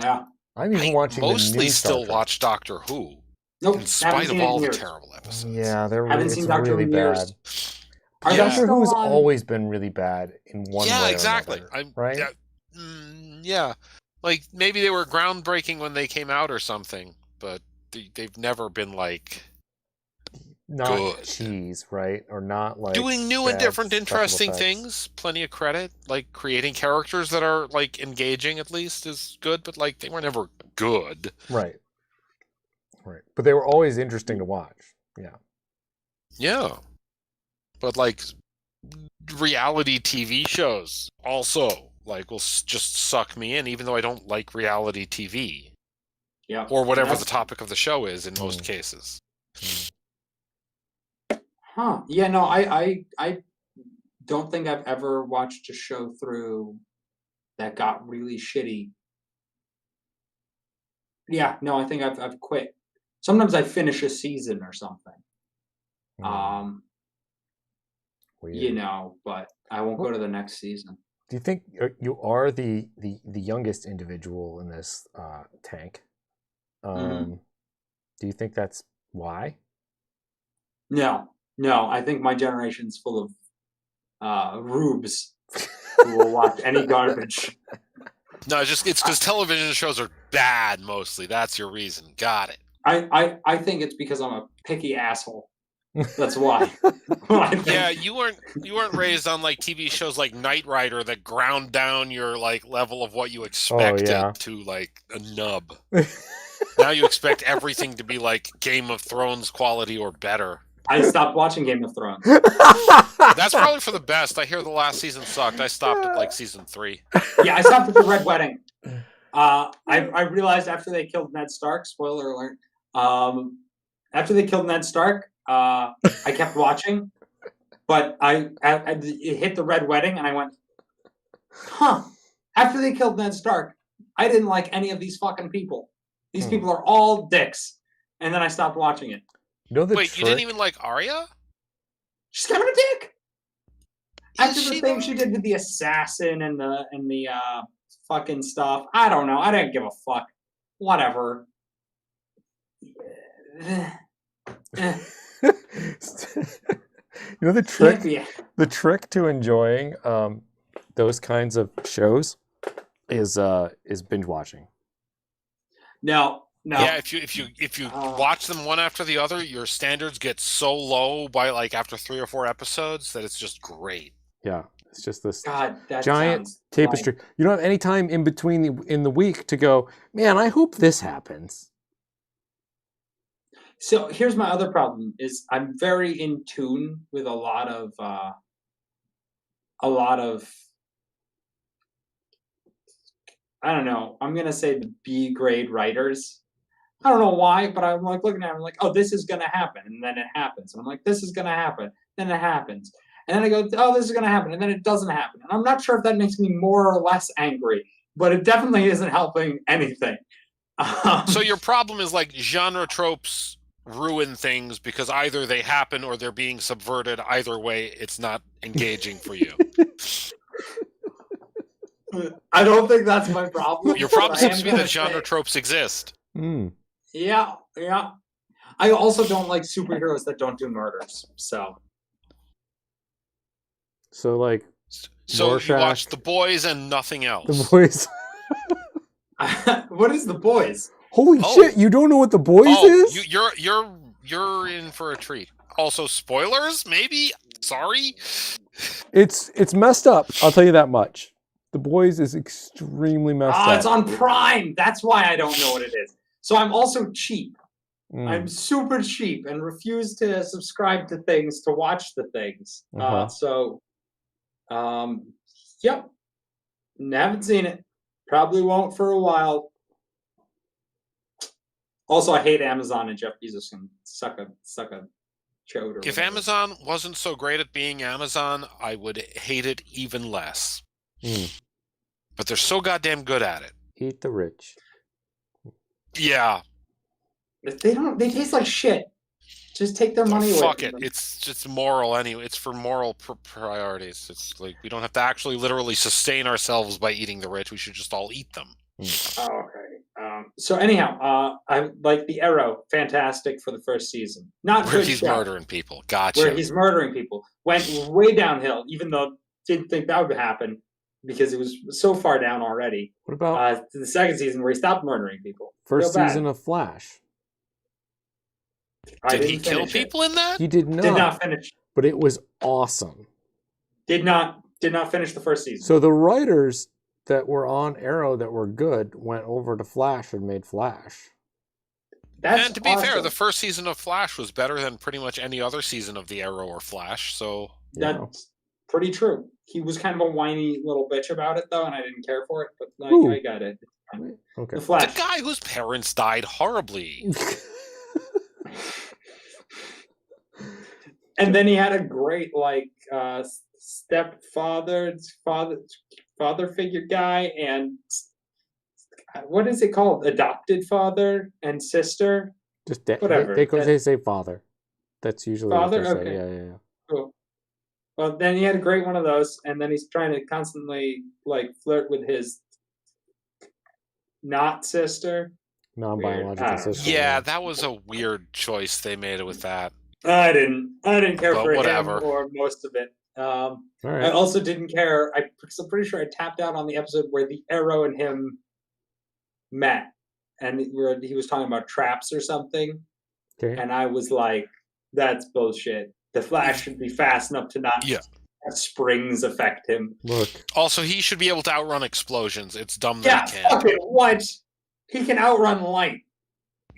Yeah. I'm even I watching the mostly new still Star Trek. watch Doctor Who, Nope. in spite haven't of seen it in all the years. terrible episodes. Yeah, they're Haven't really, seen it's Doctor Who really in bad. years. Are Yeah. they Doctor still Who's on? always been really bad in one way Yeah, or exactly. another, right? Yeah. Like, maybe they were groundbreaking when they came out or something, but they've never been, like, Not good. cheese, right? Or not like doing new and bad different, special interesting effects. things. Plenty of credit. Like, creating characters that are, like, engaging at least is good, but, like, they were never good. Right. Right. But they were always interesting to watch. Yeah. Yeah. But, like, reality TV shows also, like, will just suck me in, even though I don't like reality TV. Yeah. Or whatever That's- the topic of the show is in most Mm. cases. Huh. Yeah, no, I don't think I've ever watched a show through that got really shitty. Yeah, no, I think I've quit. Sometimes I finish a season or something. Weird. But I won't go to the next season. Do you think you are the youngest individual in this tank? Mhm. Do you think that's why? No, I think my generation's full of rubes who will watch any garbage. No, it's because television shows are bad mostly. That's your reason. Got it. I think it's because I'm a picky asshole. That's why. I think. Yeah, you weren't raised on like TV shows like Knight Rider that ground down your like level of what you expected yeah. to like a nub. Now you expect everything to be like Game of Thrones quality or better. I stopped watching Game of Thrones. That's probably for the best. I hear the last season sucked. I stopped at like season 3. Yeah, I stopped at the Red Wedding. I realized after they killed Ned Stark, spoiler alert, after they killed Ned Stark, I kept watching, but it hit the Red Wedding, and I went, huh, after they killed Ned Stark, I didn't like any of these fucking people. These people are all dicks. And then I stopped watching it. Wait, you didn't even like Arya? She's kind of a dick. After the thing she did with the assassin and the fucking stuff, I don't know. I didn't give a fuck. Whatever. The trick. The trick to enjoying those kinds of shows is binge watching. No. Yeah, if you watch them one after the other, your standards get so low by like after 3 or 4 episodes that it's just great. Yeah, it's just this giant tapestry. Like... You don't have any time in between in the week to go, man, I hope this happens. So here's my other problem: is I'm very in tune with a lot of I don't know. I'm gonna say the B grade writers. I don't know why, but I'm like looking at it, I'm like, oh, this is gonna happen, and then it happens. And I'm like, this is gonna happen, then it happens. And then I go, oh, this is gonna happen, and then it doesn't happen. And I'm not sure if that makes me more or less angry, but it definitely isn't helping anything. So your problem is like genre tropes ruin things because either they happen or they're being subverted. Either way, it's not engaging for you. I don't think that's my problem. Your problem seems to be that genre tropes exist. Yeah. I also don't like superheroes that don't do murders. So like. So Rorschach, you watch The Boys and nothing else. The Boys. What is The Boys? Holy shit! You don't know what The Boys is? You're in for a treat. Also, spoilers? Maybe. Sorry. It's messed up. I'll tell you that much. The Boys is extremely messed up. It's on Prime. That's why I don't know what it is. So I'm also cheap. I'm super cheap and refuse to subscribe to things to watch the things. Yep. Haven't seen it. Probably won't for a while. Also, I hate Amazon, and Jeff Bezos can suck a chode. If Amazon wasn't so great at being Amazon, I would hate it even less. But they're so goddamn good at it. Eat the rich. Yeah. They taste like shit. Just take their money away. Fuck it. It's just moral anyway. It's for moral priorities. It's like we don't have to actually literally sustain ourselves by eating the rich. We should just all eat them. Oh, okay. So anyhow, I like the Arrow. Fantastic for the first season. Not where he's murdering people. Gotcha. Where he's murdering people. Went way downhill, even though didn't think that would happen because it was so far down already. What about the second season where he stopped murdering people? First season of Flash. Did he kill people in that? He did not. Did not finish. But it was awesome. Did not finish the first season. So the writers that were on Arrow that were good went over to Flash and made Flash. And to be fair, the first season of Flash was better than pretty much any other season of the Arrow or Flash. So that's pretty true. He was kind of a whiny little bitch about it, though, and I didn't care for it. But I got it. Okay. The Flash. The guy whose parents died horribly. And then he had a great stepfather, father figure guy, and what is it called? Adopted father and sister. Just whatever. They say father. That's usually father. What they okay. say. Yeah. Cool. Well, then he had a great one of those, and then he's trying to constantly flirt with his not sister. Non-biological sister. Yeah, that was a weird choice they made with that. I didn't care for whatever. him or most of it. All right. I also didn't care. I'm pretty sure I tapped out on the episode where the Arrow and him met, and he was talking about traps or something. Okay. And I was like, "That's bullshit. The Flash should be fast enough to not have springs affect him." Look. Also, he should be able to outrun explosions. It's dumb that he can't. Fucking what? He can outrun light.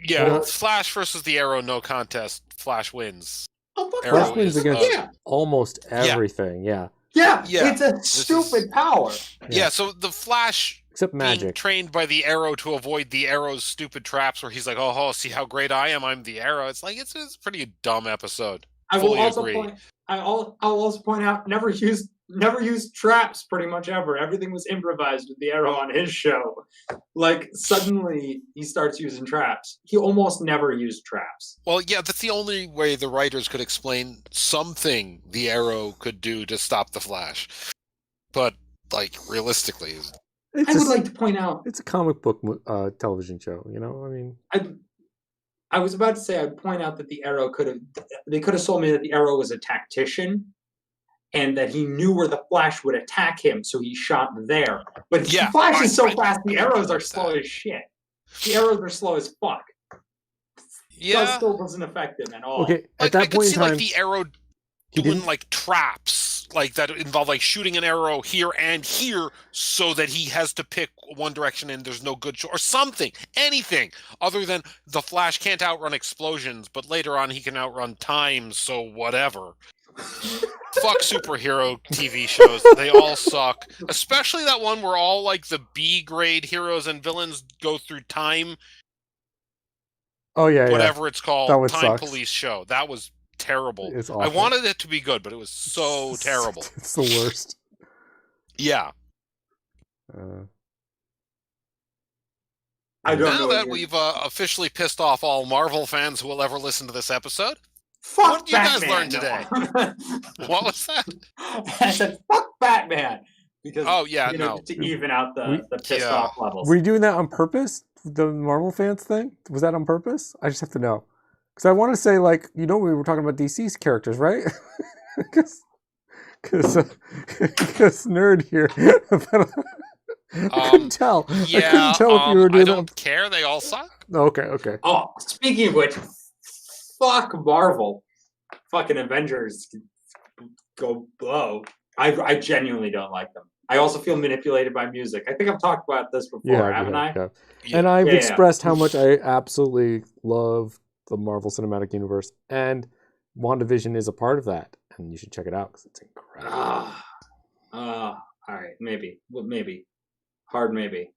Yeah, Flash versus the Arrow, no contest. Flash wins. Oh, fuck Arrow Flash that. wins is, against Yeah. almost everything. Yeah, Yeah, Yeah. it's a This is- stupid power. Yeah, so the Flash except being magic. trained by the Arrow to avoid the Arrow's stupid traps where he's like, oh, see how great I am, I'm the Arrow. It's like, it's a pretty dumb episode. I will Fully also agree. point. I'll also point out never used traps pretty much ever. Everything was improvised with the Arrow on his show. Like suddenly he starts using traps. He almost never used traps. Well, yeah, that's the only way the writers could explain something the Arrow could do to stop the Flash. But, like, realistically, It's I would just- like to point out. it's a comic book television show. You know, I mean, I was about to say I'd point out that the Arrow could have sold me that the Arrow was a tactician. And that he knew where the Flash would attack him, so he shot there. But Yeah, the Flash is so I- fast, the I arrows are noticed slow that. as shit. The arrows are slow as fuck. That yeah. still doesn't affect him at all. okay. Like, At I that could point in see, time, like, the Arrow he doing, didn't. like, traps, like, that involve, like, shooting an arrow here and here so that he has to pick one direction and there's no good or something, anything, other than the Flash can't outrun explosions, but later on he can outrun time, so whatever. Fuck superhero TV shows. They all suck. Especially that one where all, like, the B-grade heroes and villains go through time, Oh yeah, whatever it's called, That one Time sucks. Police show. That was terrible. yeah. It's I awful. wanted it to be good, but it was so terrible. It's the worst. Yeah. Uh, I don't Now know. that we've officially pissed off all Marvel fans who will ever listen to this episode, fuck what did you guys Batman, learn today? no. what was that? I said fuck Batman because Oh, yeah, no. to even out the pissed Yeah. off levels. were you doing that on purpose? The Marvel fans thing? Was that on purpose? I just have to know. Because I want to say, like, we were talking about DC's characters, right? Because nerd here. I couldn't tell. I Yeah, couldn't tell if you were I doing don't care. They all suck. that. Okay. Oh, speaking of which, fuck Marvel. Fucking Avengers go blow. I genuinely don't like them. I also feel manipulated by music. I think I've talked about this before, Yeah, haven't I? yeah. Yeah. And I've Yeah, yeah. expressed how much I absolutely love the Marvel Cinematic Universe, and WandaVision is a part of that. And you should check it out because it's incredible. All right, maybe. Well, maybe. Hard maybe.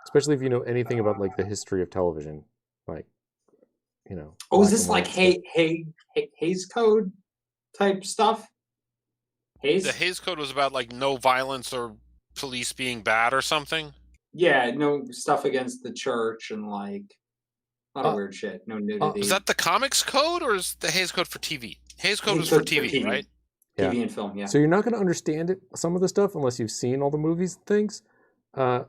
Especially if you know anything about like the history of television, like Oh, is black this and like white Hays Code type stuff? Hays? The Hays Code was about, like, no violence or police being bad or something. Yeah, no stuff against the church and like a lot of Uh, weird shit. No nudity. Is that the comics code or is the Hays Code for TV? Hays Code was Hays for Code's for TV, TV. right? TV and film? Yeah. So you're not going to understand it, some of the stuff, unless you've seen all the movies and things.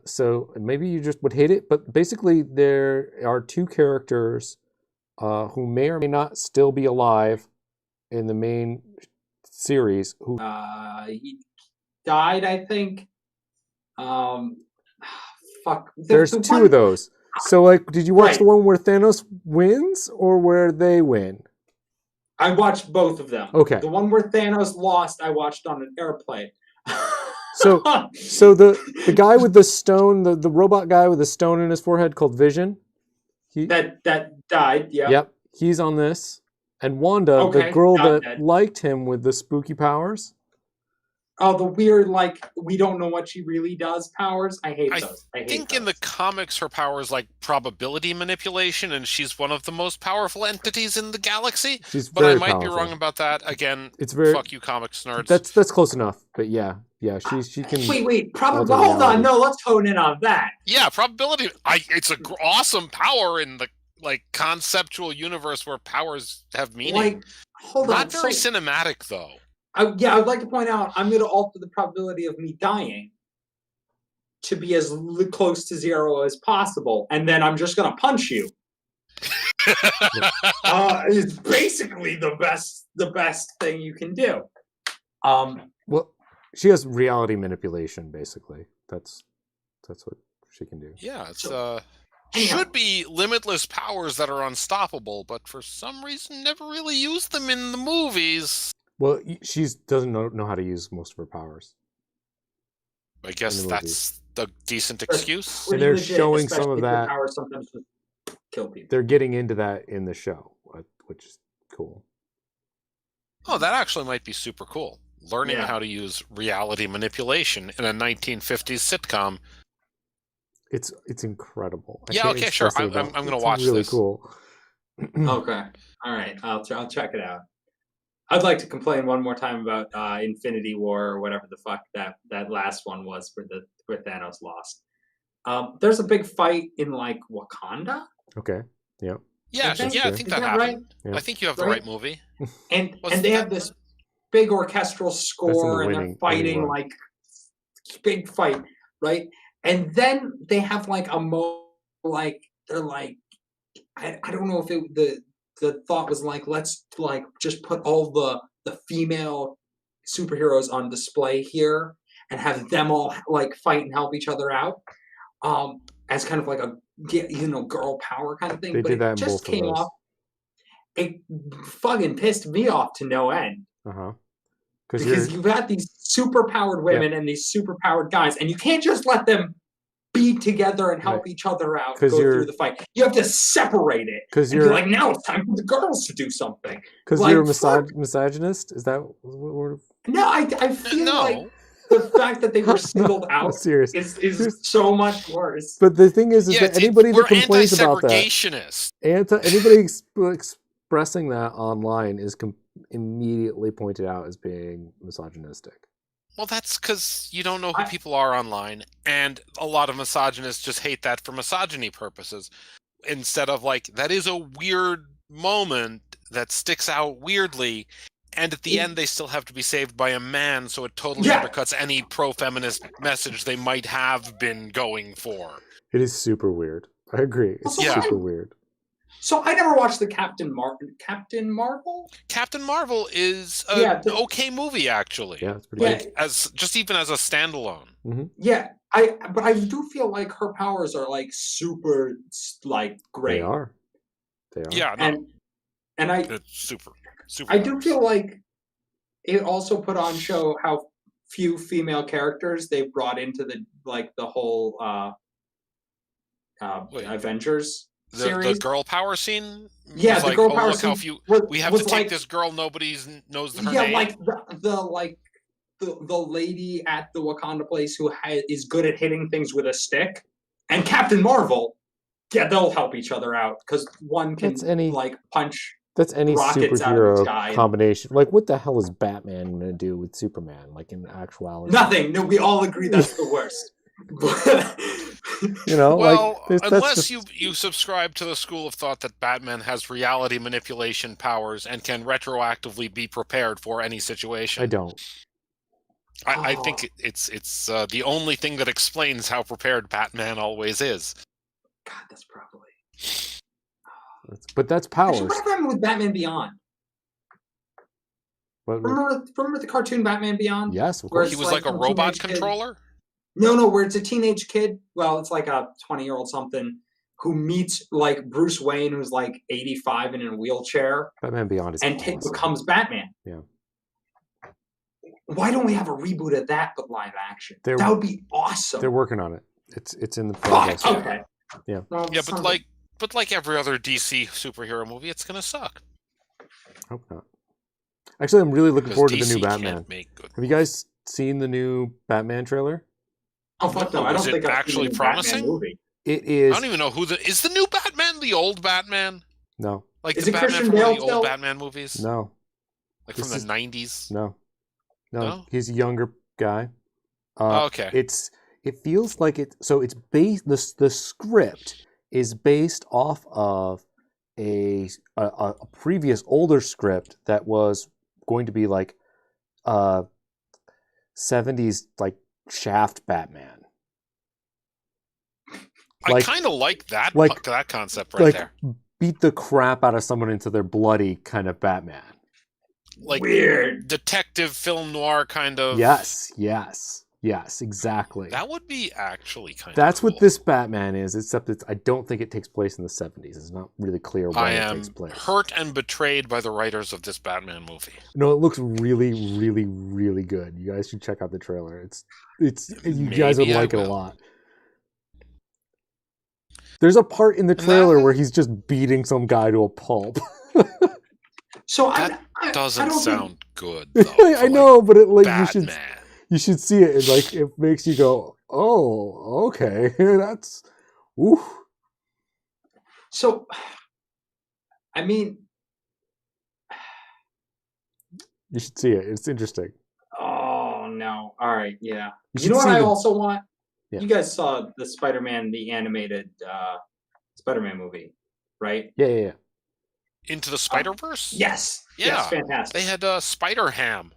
So maybe you just would hate it. But basically, there are two characters who may or may not still be alive in the main series. Who He died, I think. Fuck. there's the two one- of those. So, like, did you watch Right. the one where Thanos wins or where they win? I watched both of them. Okay. The one where Thanos lost, I watched on an airplane. So the guy with the stone, the robot guy with the stone in his forehead called Vision. that died. Yeah. Yep, he's on this. And Wanda, the Okay, girl not that dead. liked him with the spooky powers. Oh, the weird, like, we don't know what she really does powers. I hate I those. I hate think in the those. comics her power is like probability manipulation, and she's one of the most powerful entities in the galaxy. She's But I very might powerful. be wrong about that. Again, It's very fuck you, comics nerds. that's close enough. But yeah, she can. Wait, probably. alter Hold reality. on. No, let's hone in on that. Yeah, probability. It's a awesome power in the, like, conceptual universe where powers have meaning. Like, hold on. Not very so- cinematic though. I would like to point out I'm going to alter the probability of me dying to be as close to zero as possible, and then I'm just going to punch you. It's basically the best thing you can do. Well, she has reality manipulation. Basically, that's what she can do. Yeah, it's anyhow. should be limitless powers that are unstoppable, but for some reason never really used them in the movies. Well, she doesn't know how to use most of her powers. I guess the that's the decent excuse. And they're Pretty legit, showing some especially of if your that. powers sometimes just kill people. They're getting into that in the show with which is cool. Oh, that actually might be super cool. Learning Yeah. how to use reality manipulation in a 1950s sitcom. It's incredible. I Yeah, can't okay, sure. express it I'm enough. going to It's watch really this. cool. Okay. All right. I'll check it out. I'd like to complain one more time about Infinity War or whatever the fuck that last one was where Thanos lost. There's a big fight in like Wakanda, Okay. Yeah. Yeah, I think- yeah, I is think that that right? happened. Yeah. I think you have the Right? right movie. and What's they that? have this big orchestral score, and winning- they're fighting winning run. like big fight, right? And then they have like like they're like I don't know if the thought was like, let's like just put all the female superheroes on display here and have them all like fight and help each other out, as kind of like a girl power kind of thing. They but did it that in just both of came those. off. It fucking pissed me off to no end. Uh-huh. Because you've got these super powered women and these super powered guys, and you can't just let them be together and help each other out, 'Cause go you're- through the fight. You have to separate it. Because And be you're like, now it's time for the girls to do something. because like, you're a fuck. misogynist. Is that what we're No, I feel No. like the fact that they were singled I'm out serious? is so much worse. But the thing is Yeah, that anybody we're that complains about that, anti-segregationist. anybody expressing that online is immediately pointed out as being misogynistic. Well, that's because you don't know who I- people are online, and a lot of misogynists just hate that for misogyny purposes. Instead of like, that is a weird moment that sticks out weirdly, and at the end they still have to be saved by a man, so it totally Yeah. undercuts any pro-feminist message they might have been going for. It is super weird. I agree. It's Also, super weird. So I never watched the Captain Marvel. Captain Marvel is an Yeah, okay movie, actually. Yeah, it's pretty Yeah. good. Even as a standalone. Yeah, but I do feel like her powers are like super like great. They are. Yeah, no, and I it's super. I do feel like it also put on show how few female characters they brought into the whole Wait. Avengers the series. girl power scene. Yeah, was the like, girl oh, power look how scene few. We have to was take like- this girl. Nobody knows her Yeah, name. like the lady at the Wakanda place who is good at hitting things with a stick, and Captain Marvel. Yeah, they'll help each other out because one can That's any- like punch. That's any Rockets out of the superhero sky. combination. Like, what the hell is Batman going to do with Superman? Like, in actuality, Nothing. No, we all agree that's the worst. You know, Well, like that's unless just, you subscribe to the school of thought that Batman has reality manipulation powers and can retroactively be prepared for any situation. I don't. I think it's the only thing that explains how prepared Batman always is. God, that's probably. But that's Actually, powers. what happened with Batman Beyond? Remember the cartoon Batman Beyond? Yes, of Where course. He it's was like a some robot teenage kid- controller. No, where it's a teenage kid. Well, it's like a 20-year-old something who meets like Bruce Wayne, who's like 85 and in a wheelchair, Batman Beyond is and awesome. becomes Batman. Yeah. Why don't we have a reboot of that but live action? They're- That would be awesome. They're working on it. It's in the Fuck, progress. okay. Yeah. Well, Yeah, son but like every other DC superhero movie, it's gonna suck. Hope not. Actually, I'm really looking Because forward to DC the new can't Batman. make good. Have you guys seen the new Batman trailer? Oh fuck no! I Is don't it think I've actually seen the Batman promising? movie. It I is. don't even know who is the new Batman. The old Batman, No, like Is the it Batman Christian from one of Bale the still? old Batman movies, no, like This from is- the '90s. no. No? He's a younger guy. Oh, okay. It feels like it. So it's based. The script is based off of a previous older script that was going to be like 70s like Shaft Batman. I like- kind of like that like- that concept right like there. beat the crap out of someone into their bloody kind of Batman. Like Weird. detective film noir kind of. Yes, exactly. That would be actually kind of. That's what cool. this Batman is, except I don't think it takes place in the 70s. It's not really clear when I it am takes place. hurt and betrayed by the writers of this Batman movie. No, it looks really, really, really good. You guys should check out the trailer. It's you guys would Maybe I like it a will. lot. There's a part in the And trailer that- where he's just beating some guy to a pulp. So That I doesn't don't think- sound good. Though, I know, but it like Batman. you should see it. And like it makes you go, oh, okay, that's, ooh. So, I mean, You should see it. It's interesting. oh no! All right, yeah. You You should know what see I the- also want? Yeah. You guys saw the Spider-Man, the animated Spider-Man movie, right? Yeah. Into the Spider Verse. Yes. Yeah. Yes, fantastic. They had Spider Ham.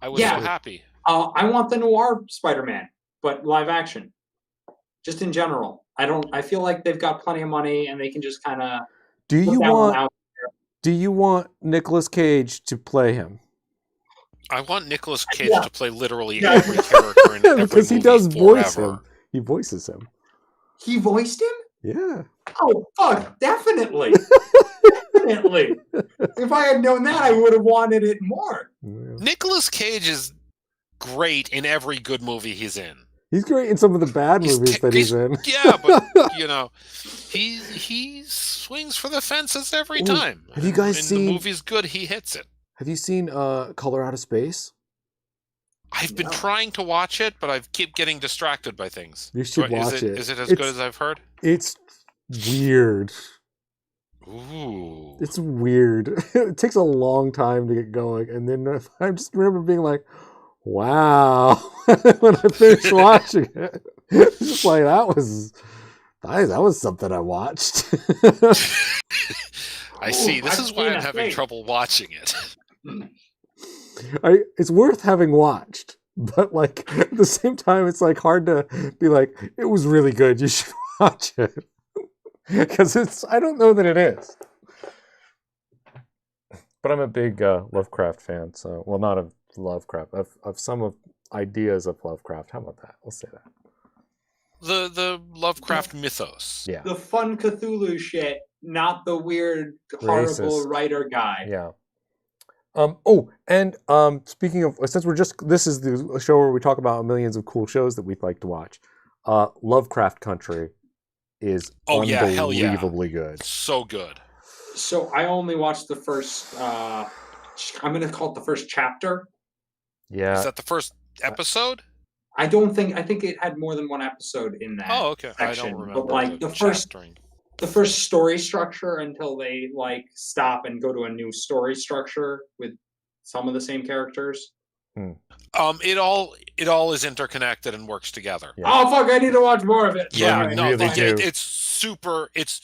I was Yeah. so happy. I want the noir Spider-Man, but live action. Just in general, I feel like they've got plenty of money and they can just kind of. Do you want Nicolas Cage to play him? I want Nicolas Cage Yeah. to play literally Yeah. every character in every Because he movie does voice forever. him. He voices him. He voiced him? Yeah. Oh fuck! Definitely, definitely. If I had known that, I would have wanted it more. Yeah. Nicolas Cage is great in every good movie he's in. He's great in some of the bad He's movies that he's in. Yeah, but you know, he swings for the fences every Ooh, time. have you guys When seen- the movie's good? He hits it. Have you seen Color Out of Space? I've been No. trying to watch it, but I keep getting distracted by things. You should watch it. Is it as It's- good as I've heard? It's weird. Ooh. It's weird. It takes a long time to get going, and then I just remember being like, "Wow!" when I finished watching it, it's just like that was something I watched. I see. This I've is why seen I'm a having thing. trouble watching it. It's worth having watched, but like at the same time, it's like hard to be like, "It was really good. You should watch it," because I don't know that it is. But I'm a big Lovecraft fan, so well, not of Lovecraft, of some of ideas of Lovecraft. How about that? We'll say that. The Lovecraft mythos. Yeah, The fun Cthulhu shit, not the weird, horrible Racist. writer guy. yeah. Speaking of, since this is the show where we talk about millions of cool shows that we'd like to watch. Lovecraft Country is Oh, yeah, hell yeah. unbelievably good. So good. So I only watched the first. I'm gonna call it the first chapter. Yeah, Is that the first episode? I think it had more than one episode in that. Oh, okay. I section, don't but, remember. like, the first- chaptering. The first story structure until they like stop and go to a new story structure with some of the same characters. It all is interconnected and works together. Yeah. Oh fuck! I need to watch more of it. Yeah, Really, no, really do. it's super. It's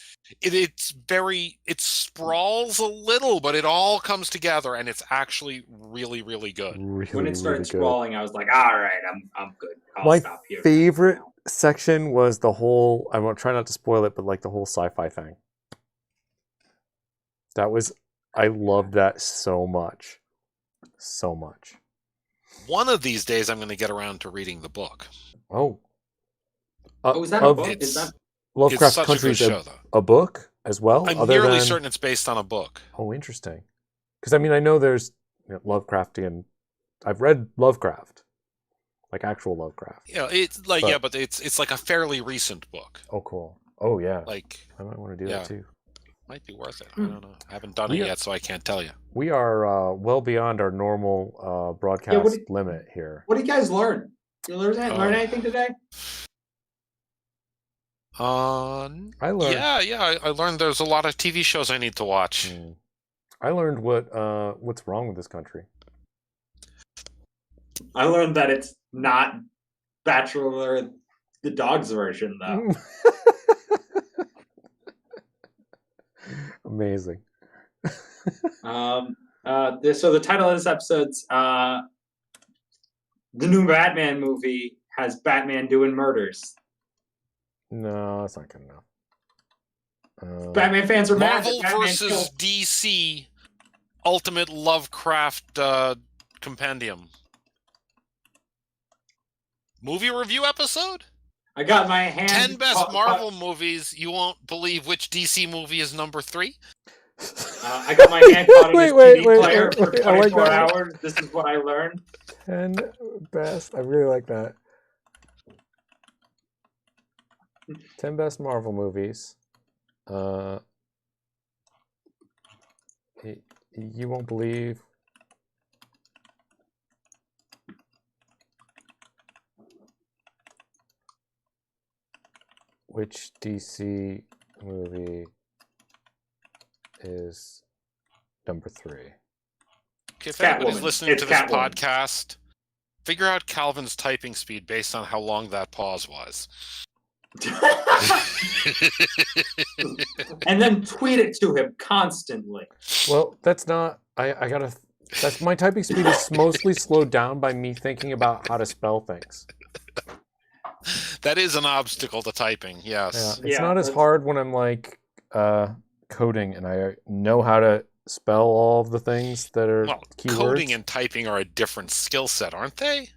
very. It sprawls a little, but it all comes together, and it's actually really, really good. really, When it started really good. sprawling, I was like, "All right, I'm good. I'll My stop here." favorite section was the whole, I won't try not to spoil it, but like the whole sci-fi thing. I loved that so much. So much. One of these days, I'm going to get around to reading the book. Oh. Oh, is that a of book? It's- Is that It's Lovecraft such a good Country's show, though. a book as well? I'm other nearly than... certain it's based on a book. Oh, interesting. Because I mean, I know there's Lovecraftian. I've read Lovecraft, like actual Lovecraft. Yeah, it's like But- but it's like a fairly recent book. Oh, cool. Oh, yeah. Like, I might want to do yeah. that too. might be worth it. I Hmm. don't know. I haven't done We it are- yet, so I can't tell you. We are well beyond our normal broadcast what did- limit here. what do you guys learn? You learn Oh. anything today? I learned. Yeah. I learned there's a lot of TV shows I need to watch. Hmm. I learned what's wrong with this country. I learned that it's not Bachelor the Dog's version though. Amazing. So the title of this episode's the new Batman movie has Batman doing murders. No, that's not good enough. Batman fans are mad. Marvel that Batman versus killed- DC Ultimate Lovecraft Compendium. Movie review episode? I got my hand. 10 best caught- Marvel movies. You won't believe which DC movie is number 3. I got my hand caught in this Wait, TV wait, player wait, for wait, I like 24 that. hours. This is what I learned. 10 best. I really like that. 10 best Marvel movies. You won't believe. Which DC movie is number 3? Okay, if Catwoman. anybody's listening It's to this Catwoman. podcast, figure out Calvin's typing speed based on how long that pause was. And then tweet it to him constantly. Well, that's not. I gotta. That's my typing speed is mostly slowed down by me thinking about how to spell things. That is an obstacle to typing, Yeah, yes. it's Yeah, not as that's- hard when I'm like coding and I know how to spell all of the things that are Well, keywords. coding and typing are a different skill set, aren't they?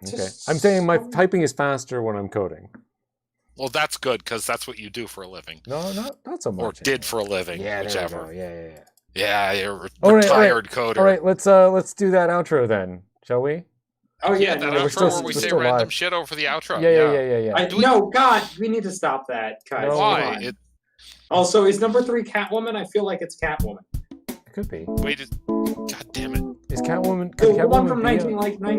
Okay, Just I'm saying my some- typing is faster when I'm coding. Well, that's good because that's what you do for a living, No, not so much. or did for a living, Yeah, there we whichever. go. Yeah. Yeah, you're a All right, retired coder. All right, let's do that outro then, shall we? Oh Yeah, yeah, that no, we're outro still- where we we're say still random live. shit over the outro. Yeah. no, God, we need to stop that, guys. No. Come Why? on. Also, is number 3 Catwoman? I feel like it's Catwoman. It could be. Wait, God damn it. Is Catwoman? The Could one Catwoman from be a- 1990.